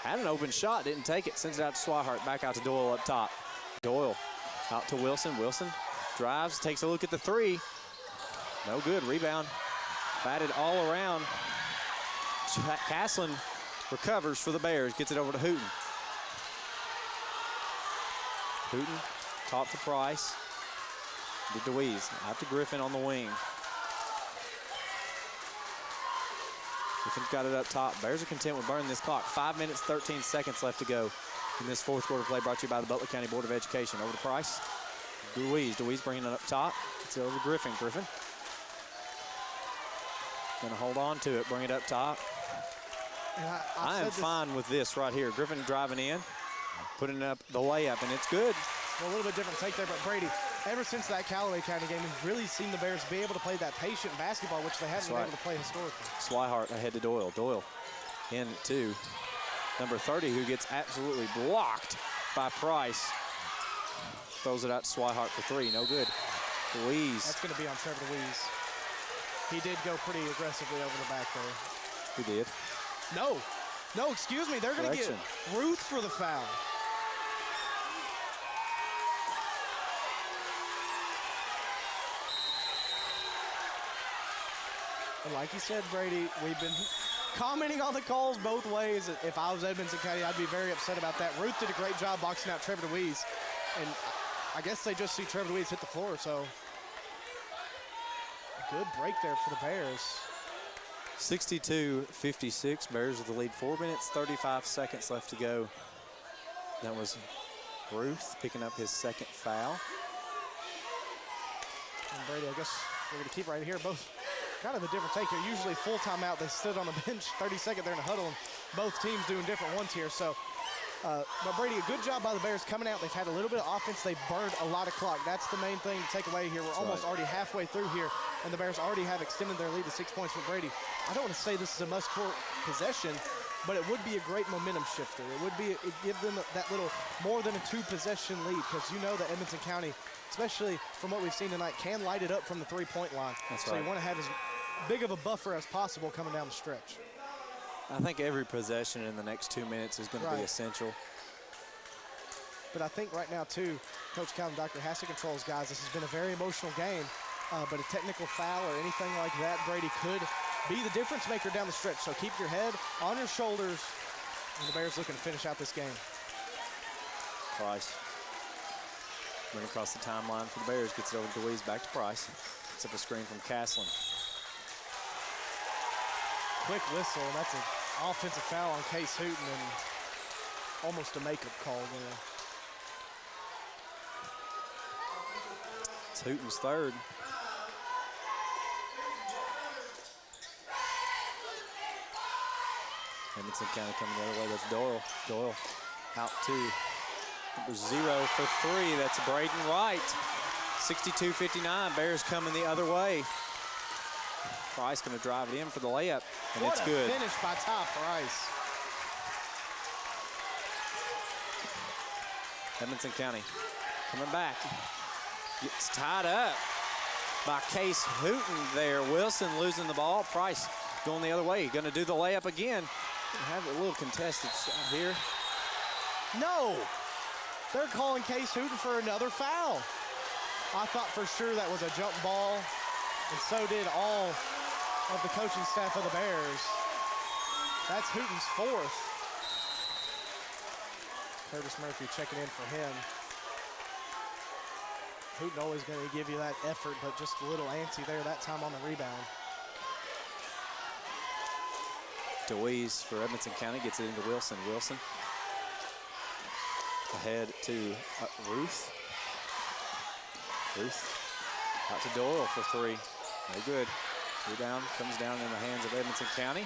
Had an open shot, didn't take it. Sends it out to Swihart. Back out to Doyle up top. Doyle out to Wilson. Wilson drives, takes a look at the 3. No good. Rebound batted all around. Castlin recovers for the Bears. Gets it over to Hooten. Hooten top to Price. To DeWeese. Out to Griffin on the wing. Griffin's got it up top. Bears are content with burning this clock. 5 minutes, 13 seconds left to go in this fourth quarter play, brought to you by the Butler County Board of Education. Over to Price. DeWeese. DeWeese bringing it up top. It's over to Griffin. Griffin gonna hold on to it, bring it up top. And I am fine with this right here. Griffin driving in, putting up the layup, and it's good. Well, a little bit different take there, but Brady, ever since that Callaway County game, we've really seen the Bears be able to play that patient basketball, which they haven't been able to play historically. Swihart ahead to Doyle. Doyle in to number 30, who gets absolutely blocked by Price. Throws it out to Swihart for 3. No good. DeWeese. That's going to be on Trevor DeWeese. He did go pretty aggressively over the back there. He did. No, excuse me. They're going to get Ruth for the foul. And like you said, Brady, we've been commenting on the calls both ways. If I was Edmonson County, I'd be very upset about that. Ruth did a great job boxing out Trevor DeWeese. And I guess they just see Trevor DeWeese hit the floor, so a good break there for the Bears. 62-56, Bears with the lead. 4 minutes, 35 seconds left to go. That was Ruth picking up his second foul. And Brady, I guess we're going to keep right here. Both kind of a different take here. Usually full timeout, they stood on the bench 30-second there in a huddle, and both teams doing different ones here. So, but Brady, a good job by the Bears coming out. They've had a little bit of offense. They've burned a lot of clock. That's the main thing to take away here. We're almost already halfway through here, and the Bears already have extended their lead to 6 points. But Brady, I don't want to say this is a must-score possession, but it would be a great momentum shifter. It would be, it give them that little more than a 2-possession lead, because you know that Edmonson County, especially from what we've seen tonight, can light it up from the 3-point line. That's so right. You want to have as big of a buffer as possible coming down the stretch. I think every possession in the next 2 minutes is going to be essential. But I think right now, too, Coach Calvin, Dr. has to control his guys. This has been a very emotional game, but a technical foul or anything like that, Brady, could be the difference maker down the stretch. So keep your head on your shoulders, and the Bears looking to finish out this game. Price. Bring across the timeline for the Bears. Gets it over to DeWeese, back to Price. Gets up a screen from Castlin. Quick whistle, and that's an offensive foul on Case Hooten, and almost a makeup call there. It's Hooten's third. Edmonson County coming the other way. That's Doyle. Doyle out to number 0 for 3. That's Braden Wright. 62-59. Bears coming the other way. Price going to drive it in for the layup, and it's good. What a finish by Ty Price. Edmonson County coming back. Gets tied up by Case Hooten there. Wilson losing the ball. Price going the other way. Going to do the layup again. Have a little contested shot here. No, they're calling Case Hooten for another foul. I thought for sure that was a jump ball, and so did all of the coaching staff of the Bears. That's Hooten's 4th. Curtis Murphy checking in for him. Hooten always going to give you that effort, but just a little antsy there that time on the rebound. DeWeese for Edmonson County gets it into Wilson. Wilson ahead to Ruth. Ruth out to Doyle for three. No good. Rebound comes down in the hands of Edmonson County.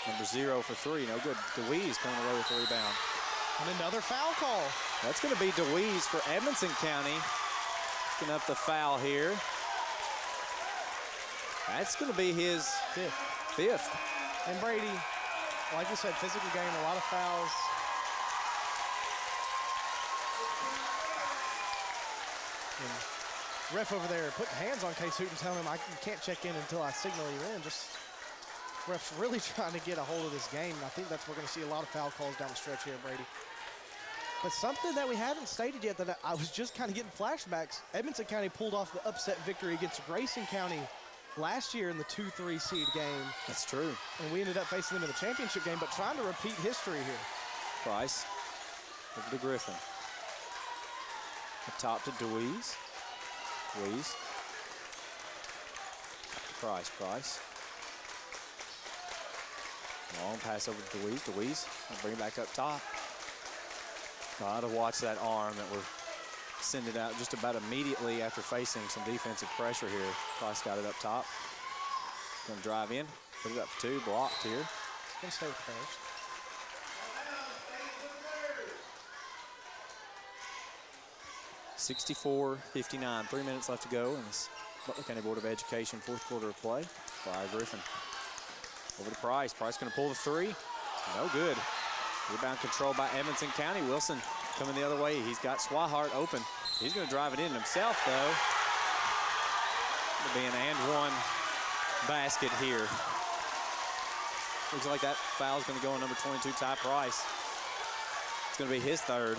Number 0 for three, no good. DeWeese coming away with the rebound. And another foul call. That's going to be DeWeese for Edmonson County. Picking up the foul here. That's going to be his fifth. And Brady, like you said, physical game, a lot of fouls. And ref over there putting hands on Case Hooten, telling him, you can't check in until I signal you in. Just ref's really trying to get a hold of this game. And I think that's we're going to see a lot of foul calls down the stretch here, Brady. But something that we haven't stated yet that I was just kind of getting flashbacks. Edmonson County pulled off the upset victory against Grayson County last year in the 2-3 seed game. That's true. And we ended up facing them in the championship game, but trying to repeat history here. Price over to Griffin. Up top to DeWeese. DeWeese. Price. Long pass over to DeWeese. DeWeese will bring it back up top. Got to watch that arm that we're sending out just about immediately after facing some defensive pressure here. Price got it up top. Going to drive in, put it up for two, blocked here. Going to stay with first. (64-59). 3 minutes left to go in this Butler County Board of Education fourth quarter of play. Briar Griffin over to Price. Price going to pull the three. No good. Rebound controlled by Edmonson County. Wilson coming the other way. He's got Swihart open. He's going to drive it in himself, though. It'll be an and one basket here. Looks like that foul is going to go on number 22, Ty Price. It's going to be his third.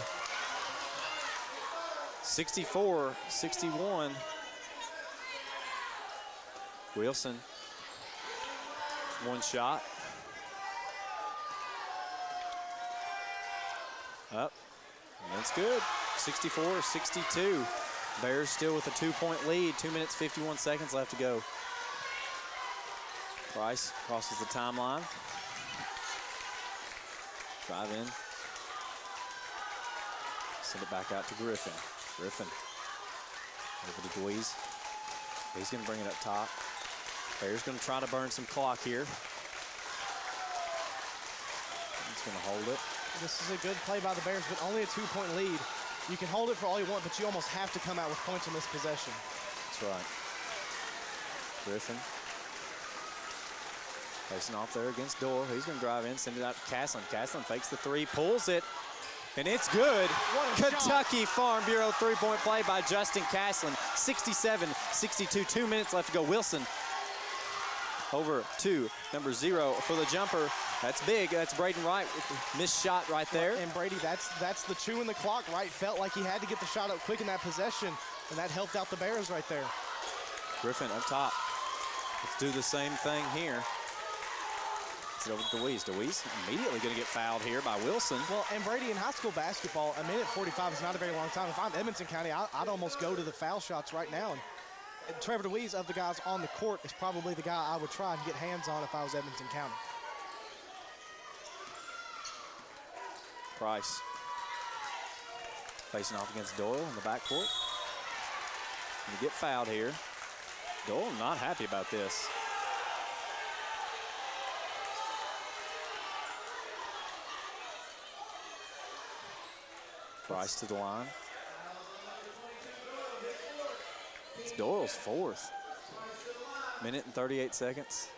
64-61. Wilson. One shot. Up. And that's good. 64-62. Bears still with a 2-point lead. 2 minutes, 51 seconds left to go. Price crosses the timeline. Drive in. Send it back out to Griffin. Griffin over to DeWeese. He's going to bring it up top. Bears going to try to burn some clock here. He's going to hold it. This is a good play by the Bears, but only a 2-point lead. You can hold it for all you want, but you almost have to come out with points on this possession. That's right. Griffin facing off there against Doyle. He's going to drive in, send it out to Caslin. Caslin fakes the three, pulls it, and it's good. Kentucky Farm Bureau three-point play by Justin Caslin. 67-62, 2 minutes left to go. Wilson over to number 0 for the jumper. That's big. That's Braden Wright with the missed shot right there. And Brady, that's the chewing the clock. Wright felt like he had to get the shot up quick in that possession, and that helped out the Bears right there. Griffin up top. Let's do the same thing here. It's over to DeWeese. DeWeese immediately going to get fouled here by Wilson. Well, and Brady, in high school basketball, a minute 45 is not a very long time. If I'm Edmonson County, I'd almost go to the foul shots right now. And Trevor DeWeese, of the guys on the court, is probably the guy I would try and get hands on if I was Edmonson County. Price facing off against Doyle in the backcourt. Going to get fouled here. Doyle not happy about this. Price to the line. It's Doyle's fourth. Minute and 38 seconds.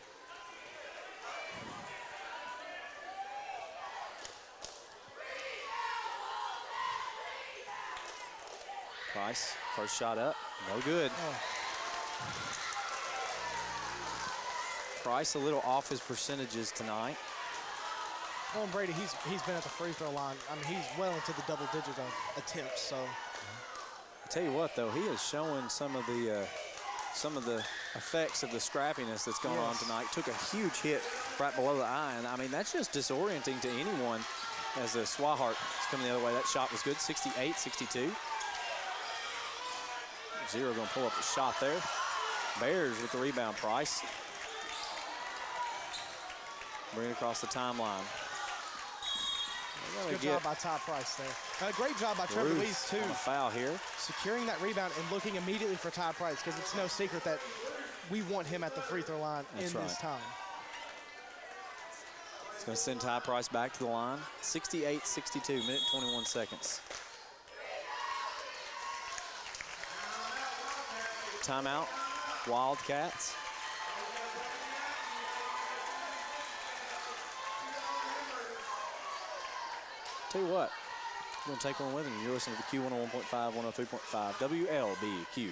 Price, first shot up, no good. Price a little off his percentages tonight. Well, and Brady, he's been at the free throw line. I mean, he's well into the double digits of attempts. So, I tell you what, though, he is showing some of the effects of the scrappiness that's going on tonight. Took a huge hit right below the eye, and I mean that's just disorienting to anyone. As the Swihart is coming the other way, that shot was good. 68-62. 0 going to pull up the shot there. Bears with the rebound. Price Bring it across the timeline. Good job by Ty Price there. Great job by Trevor Lees, too. On a foul here. Securing that rebound and looking immediately for Ty Price, because it's no secret that we want him at the free throw line this time. It's going to send Ty Price back to the line. 68-62, minute 21 seconds. Timeout, Wildcats. Tell you what, we're going to take one with him. You're listening to the Q101.5, 103.5, WLBQ.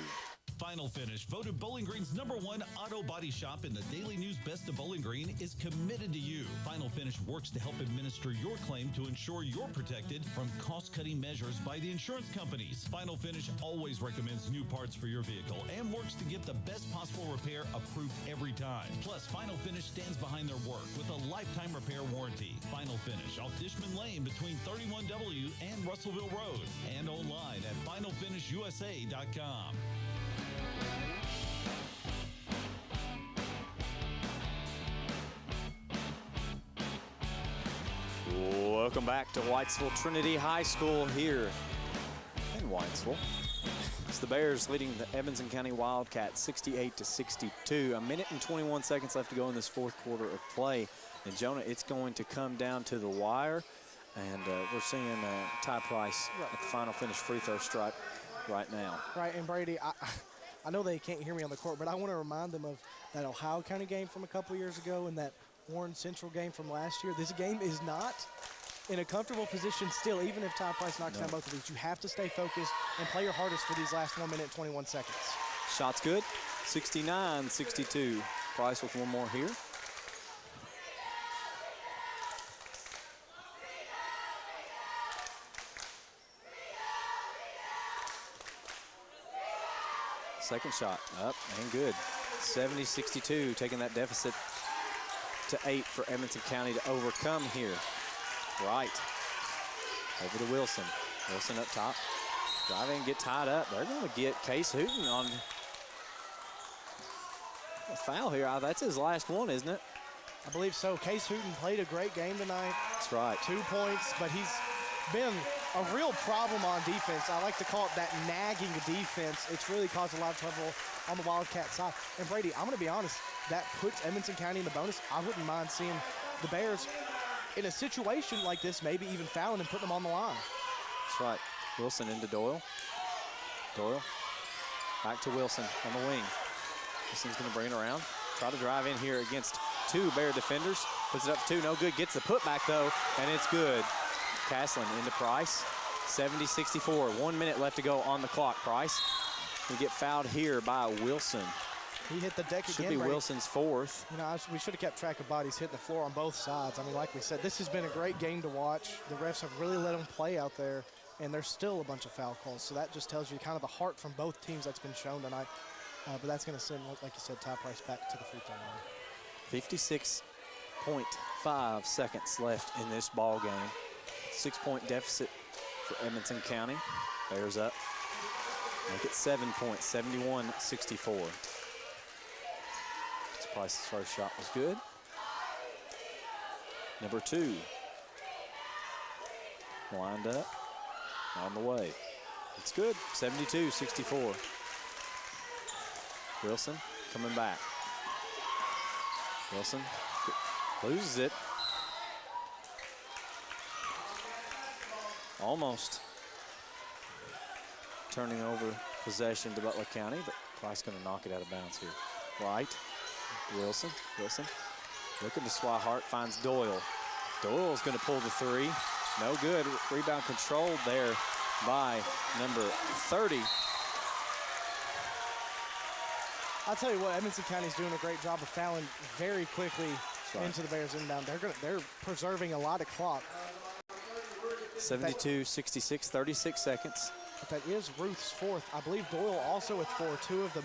Final Finish, voted Bowling Green's #1 auto body shop in the Daily News Best of Bowling Green, is committed to you. Final Finish works to help administer your claim to ensure you're protected from cost-cutting measures by the insurance companies. Final Finish always recommends new parts for your vehicle and works to get the best possible repair approved every time. Plus, Final Finish stands behind their work with a lifetime repair warranty. Final Finish off Dishman Lane between 31W and Russellville Road, and online at finalfinishusa.com. Welcome back to Whitesville Trinity High School here in Whitesville. It's the Bears leading the Edmonson County Wildcats 68-62. A minute and 21 seconds left to go in this fourth quarter of play. And Jonah, it's going to come down to the wire. And we're seeing Ty Price at the Final Finish free throw stripe right now. Right, and Brady, I know they can't hear me on the court, but I want to remind them of that Ohio County game from a couple years ago and that Warren Central game from last year. This game is not in a comfortable position still, even if Ty Price knocks down both of these. You have to stay focused and play your hardest for these last 1 minute and 21 seconds. Shot's good, 69-62. Price with one more here. Second shot up and good. 70-62, taking that deficit to 8 for Edmonson County to overcome here. Right. Over to Wilson. Wilson up top. Drive in, get tied up. They're going to get Case Hooten on a foul here. That's his last one, isn't it? I believe so. Case Hooten played a great game tonight. That's right. 2 points, but he's been a real problem on defense. I like to call it that nagging defense. It's really caused a lot of trouble on the Wildcat side. And Brady, I'm going to be honest, that puts Edmonson County in the bonus. I wouldn't mind seeing the Bears in a situation like this, maybe even fouling and putting them on the line. That's right. Wilson into Doyle. Doyle back to Wilson on the wing. Wilson's going to bring it around. Try to drive in here against 2 Bear defenders. Puts it up 2, no good. Gets the putback though, and it's good. Castlin into Price. 70-64. 1 minute left to go on the clock. Price will get fouled here by Wilson. He hit the deck Should again. Be Brady. Wilson's 4th. You know, we should have kept track of bodies hitting the floor on both sides. I mean, like we said, this has been a great game to watch. The refs have really let them play out there, and there's still a bunch of foul calls. So that just tells you kind of the heart from both teams that's been shown tonight. But that's going to send, like you said, Ty Price back to the free throw line. 56.5 seconds left in this ball game. 6-point deficit for Edmonson County. Bears up. Make it 7 points, 71-64. Price's first shot was good. Number 2. Lined up. On the way. It's good. 72-64. Wilson coming back. Wilson loses it. Almost turning over possession to Butler County, but Price going to knock it out of bounds here. Right. Wilson looking to Swihart, finds Doyle. Doyle's going to pull the 3. No good. Rebound controlled there by number 30. I'll tell you what, Edmonson County's doing a great job of fouling very quickly into the Bears inbound. They're preserving a lot of clock. 72-66, 36 seconds. But that is Ruth's 4th. I believe Doyle also with 4. 2 of the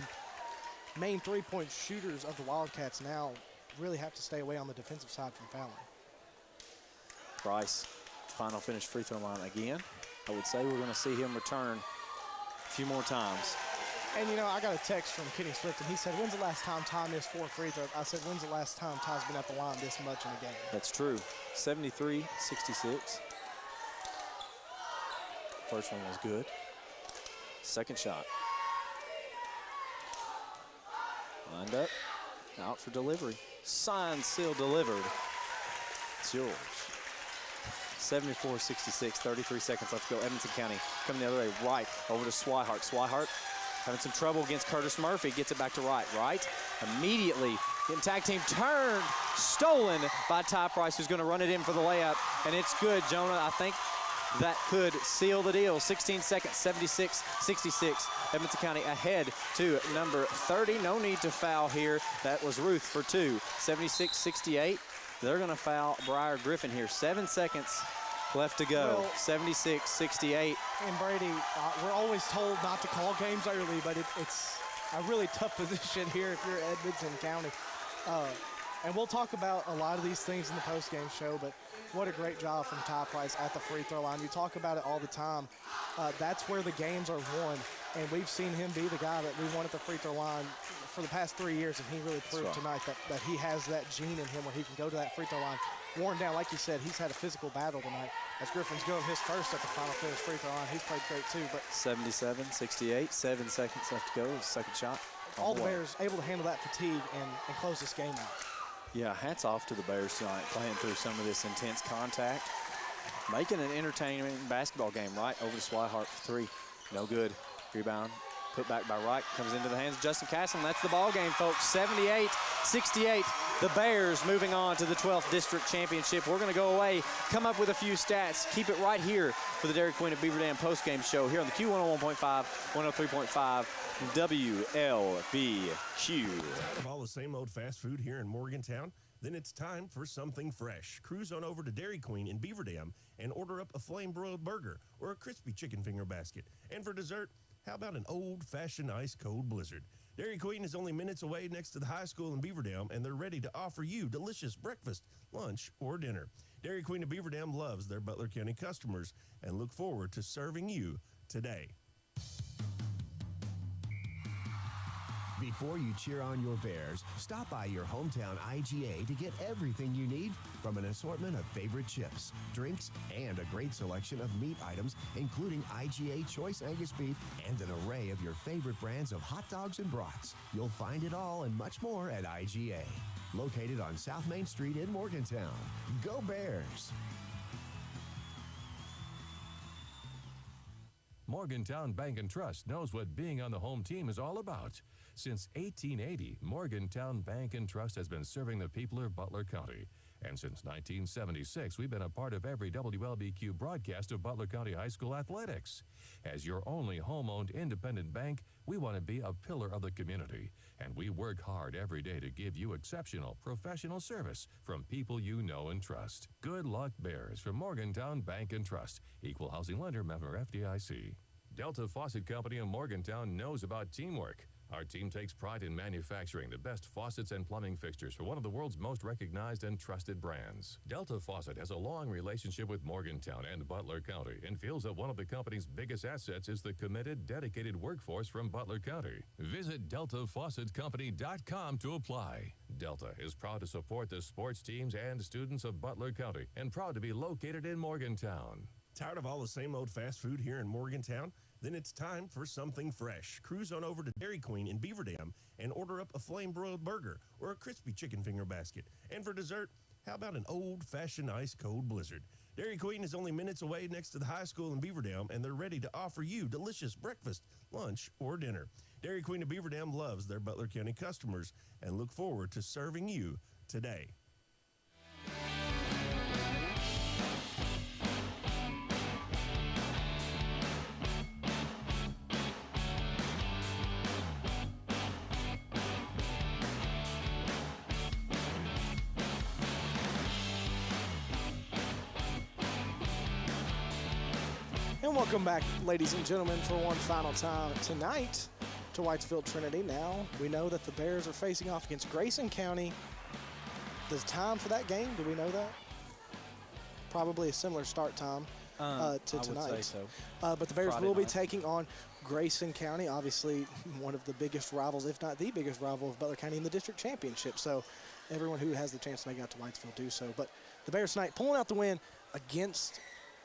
main 3-point shooters of the Wildcats now really have to stay away on the defensive side from fouling. Price, Final Finish free throw line again. I would say we're going to see him return a few more times. And, you know, I got a text from Kenny Swift, and he said, when's the last time Ty missed 4 free throws? I said, when's the last time Ty's been at the line this much in a game? That's true. 73-66. First one was good. Second shot. Lined up. Out for delivery. Signed, sealed, delivered. It's yours. 74-66, 33 seconds left to go. Edmonson County coming the other way, right over to Swihart. Swihart having some trouble against Curtis Murphy. Gets it back to Wright. Wright immediately getting tag team turned, stolen by Ty Price, who's going to run it in for the layup, and it's good. Jonah, I think that could seal the deal. 16 seconds, 76-66. Edmonson County ahead to number 30. No need to foul here. That was Ruth for 2. 76-68. They're going to foul Briar Griffin here. 7 seconds left to go. Well, 76-68. And Brady, we're always told not to call games early, but it's a really tough position here if you're Edmonson County. And we'll talk about a lot of these things in the post-game show, but what a great job from Ty Price at the free throw line. You talk about it all the time. That's where the games are won, and we've seen him be the guy that we want at the free throw line for the past 3 years, and he really proved tonight that he has that gene in him where he can go to that free throw line worn down. Like you said, he's had a physical battle tonight. As Griffin's going his first at the final finish free throw line, he's played great too. But 77-68, 7 seconds left to go. Second shot. All the Bears able to handle that fatigue and close this game out. Yeah, hats off to the Bears tonight, playing through some of this intense contact. Making an entertaining basketball game. Right over to Swihart for 3. No good. Rebound. Put back by Wright. Comes into the hands of Justin Castle. That's the ball game, folks. 78-68. The Bears moving on to the 12th District Championship. We're going to go away, come up with a few stats. Keep it right here for the Dairy Queen of Beaver Dam postgame show here on the Q101.5, 103.5 WLBQ. Of all the same old fast food here in Morgantown, then it's time for something fresh. Cruise on over to Dairy Queen in Beaver Dam and order up a flame-broiled burger or a crispy chicken finger basket. And for dessert, how about an old-fashioned ice-cold blizzard? Dairy Queen is only minutes away next to the high school in Beaver Dam, and they're ready to offer you delicious breakfast, lunch, or dinner. Dairy Queen of Beaver Dam loves their Butler County customers and look forward to serving you today. Before you cheer on your Bears, stop by your hometown IGA to get everything you need from an assortment of favorite chips, drinks, and a great selection of meat items, including IGA Choice Angus Beef and an array of your favorite brands of hot dogs and brats. You'll find it all and much more at IGA. Located on South Main Street in Morgantown. Go Bears! Morgantown Bank and Trust knows what being on the home team is all about. Since 1880, Morgantown Bank and Trust has been serving the people of Butler County. And since 1976, we've been a part of every WLBQ broadcast of Butler County High School athletics. As your only home-owned independent bank, we want to be a pillar of the community. And we work hard every day to give you exceptional professional service from people you know and trust. Good luck, Bears, from Morgantown Bank and Trust. Equal housing lender, member FDIC. Delta Faucet Company in Morgantown knows about teamwork. Our team takes pride in manufacturing the best faucets and plumbing fixtures for one of the world's most recognized and trusted brands. Delta Faucet has a long relationship with Morgantown and Butler County and feels that one of the company's biggest assets is the committed, dedicated workforce from Butler County. Visit DeltaFaucetCompany.com to apply. Delta is proud to support the sports teams and students of Butler County and proud to be located in Morgantown. Tired of all the same old fast food here in Morgantown? Then it's time for something fresh. Cruise on over to Dairy Queen in Beaver Dam and order up a flame-broiled burger or a crispy chicken finger basket. And for dessert, how about an old-fashioned ice-cold blizzard? Dairy Queen is only minutes away next to the high school in Beaver Dam, and they're ready to offer you delicious breakfast, lunch, or dinner. Dairy Queen of Beaver Dam loves their Butler County customers and look forward to serving you today. And welcome back, ladies and gentlemen, for one final time tonight to Whitesville Trinity. Now we know that the Bears are facing off against Grayson County. The time for that game, do we know that? Probably a similar start time. to tonight. I would say so. But the Bears Friday will be night. taking on Grayson County, obviously one of the biggest rivals, if not the biggest rival of Butler County in the district championship. So everyone who has the chance to make it out to Whitesville do so. But the Bears tonight pulling out the win against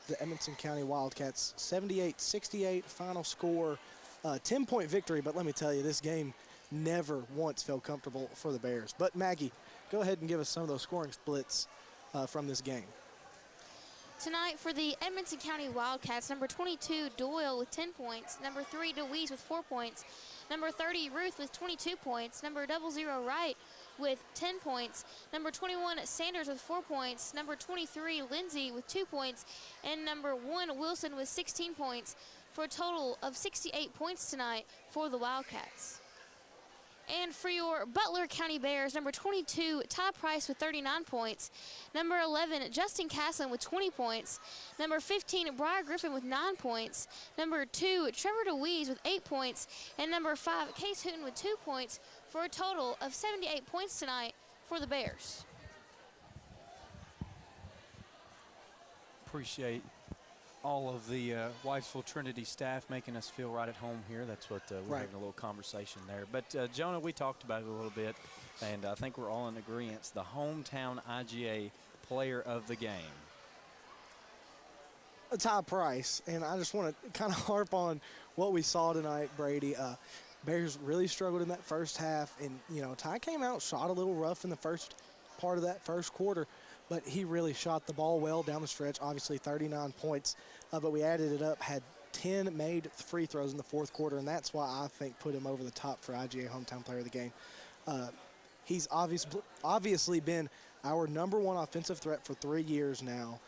the Edmonson County Wildcats, 78-68 final score, 10-point victory. But let me tell you, this game never once felt comfortable for the Bears. But Maggie, go ahead and give us some of those scoring splits from this game. Tonight for the Edmonson County Wildcats, number 22, Doyle with 10 points. Number 3, DeWeese with 4 points. Number 30, Ruth with 22 points. Number 00, Wright with 10 points. Number 21, Sanders with 4 points. Number 23, Lindsay with 2 points. And number 1, Wilson with 16 points, for a total of 68 points tonight for the Wildcats. And for your Butler County Bears, number 22, Ty Price with 39 points. Number 11, Justin Casson with 20 points. Number 15, Briar Griffin with 9 points. Number 2, Trevor DeWeese with 8 points. And number 5, Case Hooten with 2 points, for a total of 78 points tonight for the Bears. Appreciate all of the Whitesville Trinity staff making us feel right at home here. That's what we're having a little conversation there. But, Jonah, we talked about it a little bit, and I think we're all in agreement. The hometown IGA player of the game. Ty Price, and I just want to kind of harp on what we saw tonight, Brady. Bears really struggled in that first half, and, you know, Ty came out, shot a little rough in the first part of that first quarter, but he really shot the ball well down the stretch, obviously 39 points. But we added it up, had 10 made free throws in the fourth quarter, and that's why I think put him over the top for IGA Hometown Player of the Game. He's obviously been our #1 offensive threat for 3 years now,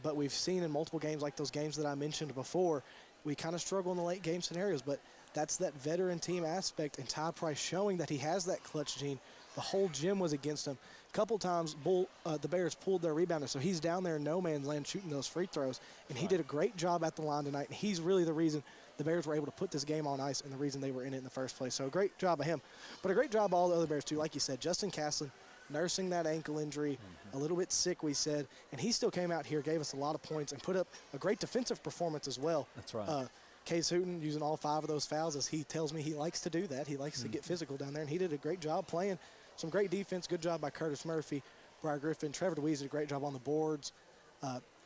but we've seen in multiple games, like those games that I mentioned before, we kind of struggle in the late game scenarios, but that's that veteran team aspect, and Ty Price showing that he has that clutch gene. The whole gym was against him. A couple times the Bears pulled their rebounder, so he's down there in no man's land shooting those free throws, and he did a great job at the line tonight, and he's really the reason the Bears were able to put this game on ice and the reason they were in it in the first place. So a great job of him. But a great job of all the other Bears, too. Like you said, Justin Castlin nursing that ankle injury, a little bit sick, we said, and he still came out here, gave us a lot of points, and put up a great defensive performance as well. That's right. Case Hooten using all 5 of those fouls, as he tells me he likes to do that. He likes to get physical down there, and he did a great job playing. Some great defense, good job by Curtis Murphy, Briar Griffin, Trevor DeWeese did a great job on the boards.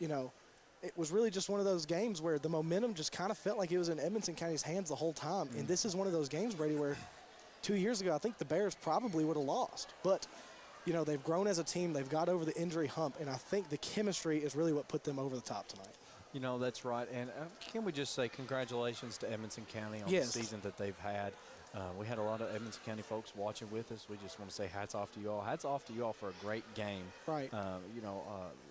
You know, it was really just one of those games where the momentum just kind of felt like it was in Edmonson County's hands the whole time. And this is one of those games, Brady, where 2 years ago I think the Bears probably would have lost. But, you know, they've grown as a team. They've got over the injury hump, and I think the chemistry is really what put them over the top tonight. You know, that's right. And can we just say congratulations to Edmonson County on the season that they've had. We had a lot of Edmonson County folks watching with us. We just want to say hats off to you all. Hats off to you all for a great game. Right. You know,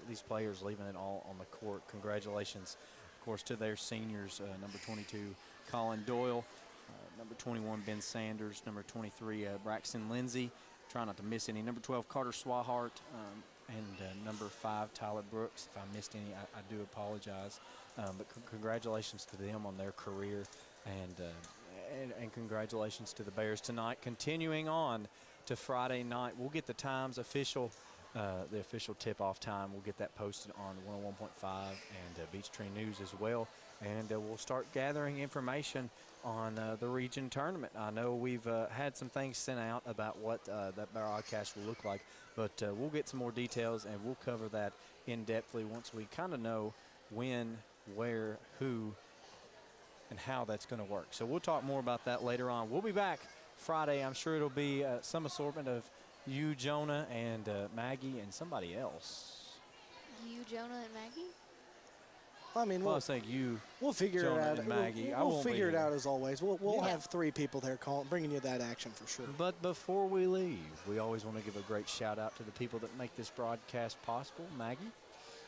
these players leaving it all on the court. Congratulations, of course, to their seniors, number 22, Colin Doyle, number 21, Ben Sanders, number 23, Braxton Lindsay. Try not to miss any. Number 12, Carter Swihart, and number 5, Tyler Brooks. If I missed any, I do apologize. But congratulations to them on their career, and congratulations to the Bears tonight. Continuing on to Friday night, we'll get the Times official, the official tip-off time. We'll get that posted on 101.5 and Beach Tree News as well. And we'll start gathering information on the region tournament. I know we've had some things sent out about what that broadcast will look like, but we'll get some more details, and we'll cover that in-depthly once we kind of know when, where, who, and how that's going to work. So we'll talk more about that later on. We'll be back Friday. I'm sure it'll be some assortment of you, Jonah, and Maggie, and somebody else. You, Jonah, and Maggie? I mean, well, I was saying you. We'll figure Jonah it out. And Maggie. We'll figure it out as always. We'll have 3 people there bringing you that action for sure. But before we leave, we always want to give a great shout out to the people that make this broadcast possible. Maggie.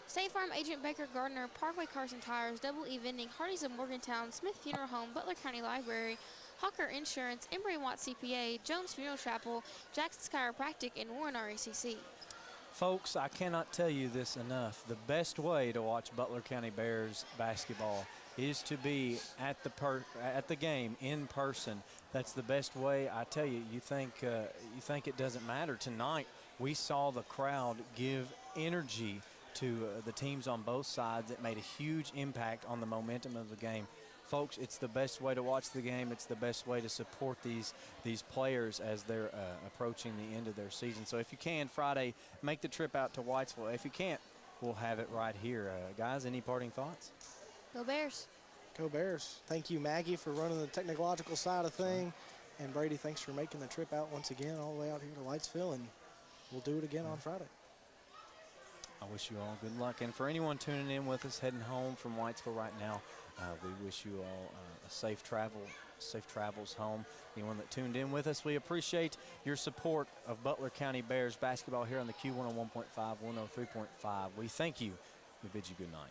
State Farm Agent Baker Gardner, Parkway Carson Tires, Double E Vending, Hardee's of Morgantown, Smith Funeral Home, Butler County Library, Hawker Insurance, Embry Watt CPA, Jones Funeral Chapel, Jackson's Chiropractic, and Warren RACC. Folks, I cannot tell you this enough. The best way to watch Butler County Bears basketball is to be at the game in person. That's the best way. I tell you, you think it doesn't matter. Tonight, we saw the crowd give energy to the teams on both sides. It made a huge impact on the momentum of the game. Folks, it's the best way to watch the game. It's the best way to support these players as they're approaching the end of their season. So if you can, Friday, make the trip out to Whitesville. If you can't, we'll have it right here. Guys, any parting thoughts? Go Bears. Go Bears. Thank you, Maggie, for running the technological side of thing. And Brady, thanks for making the trip out once again all the way out here to Whitesville. And we'll do it again on Friday. I wish you all good luck. And for anyone tuning in with us, heading home from Whitesville right now, we wish you all safe travels home. Anyone that tuned in with us, we appreciate your support of Butler County Bears basketball here on the Q101.5, 103.5. We thank you. We bid you good night.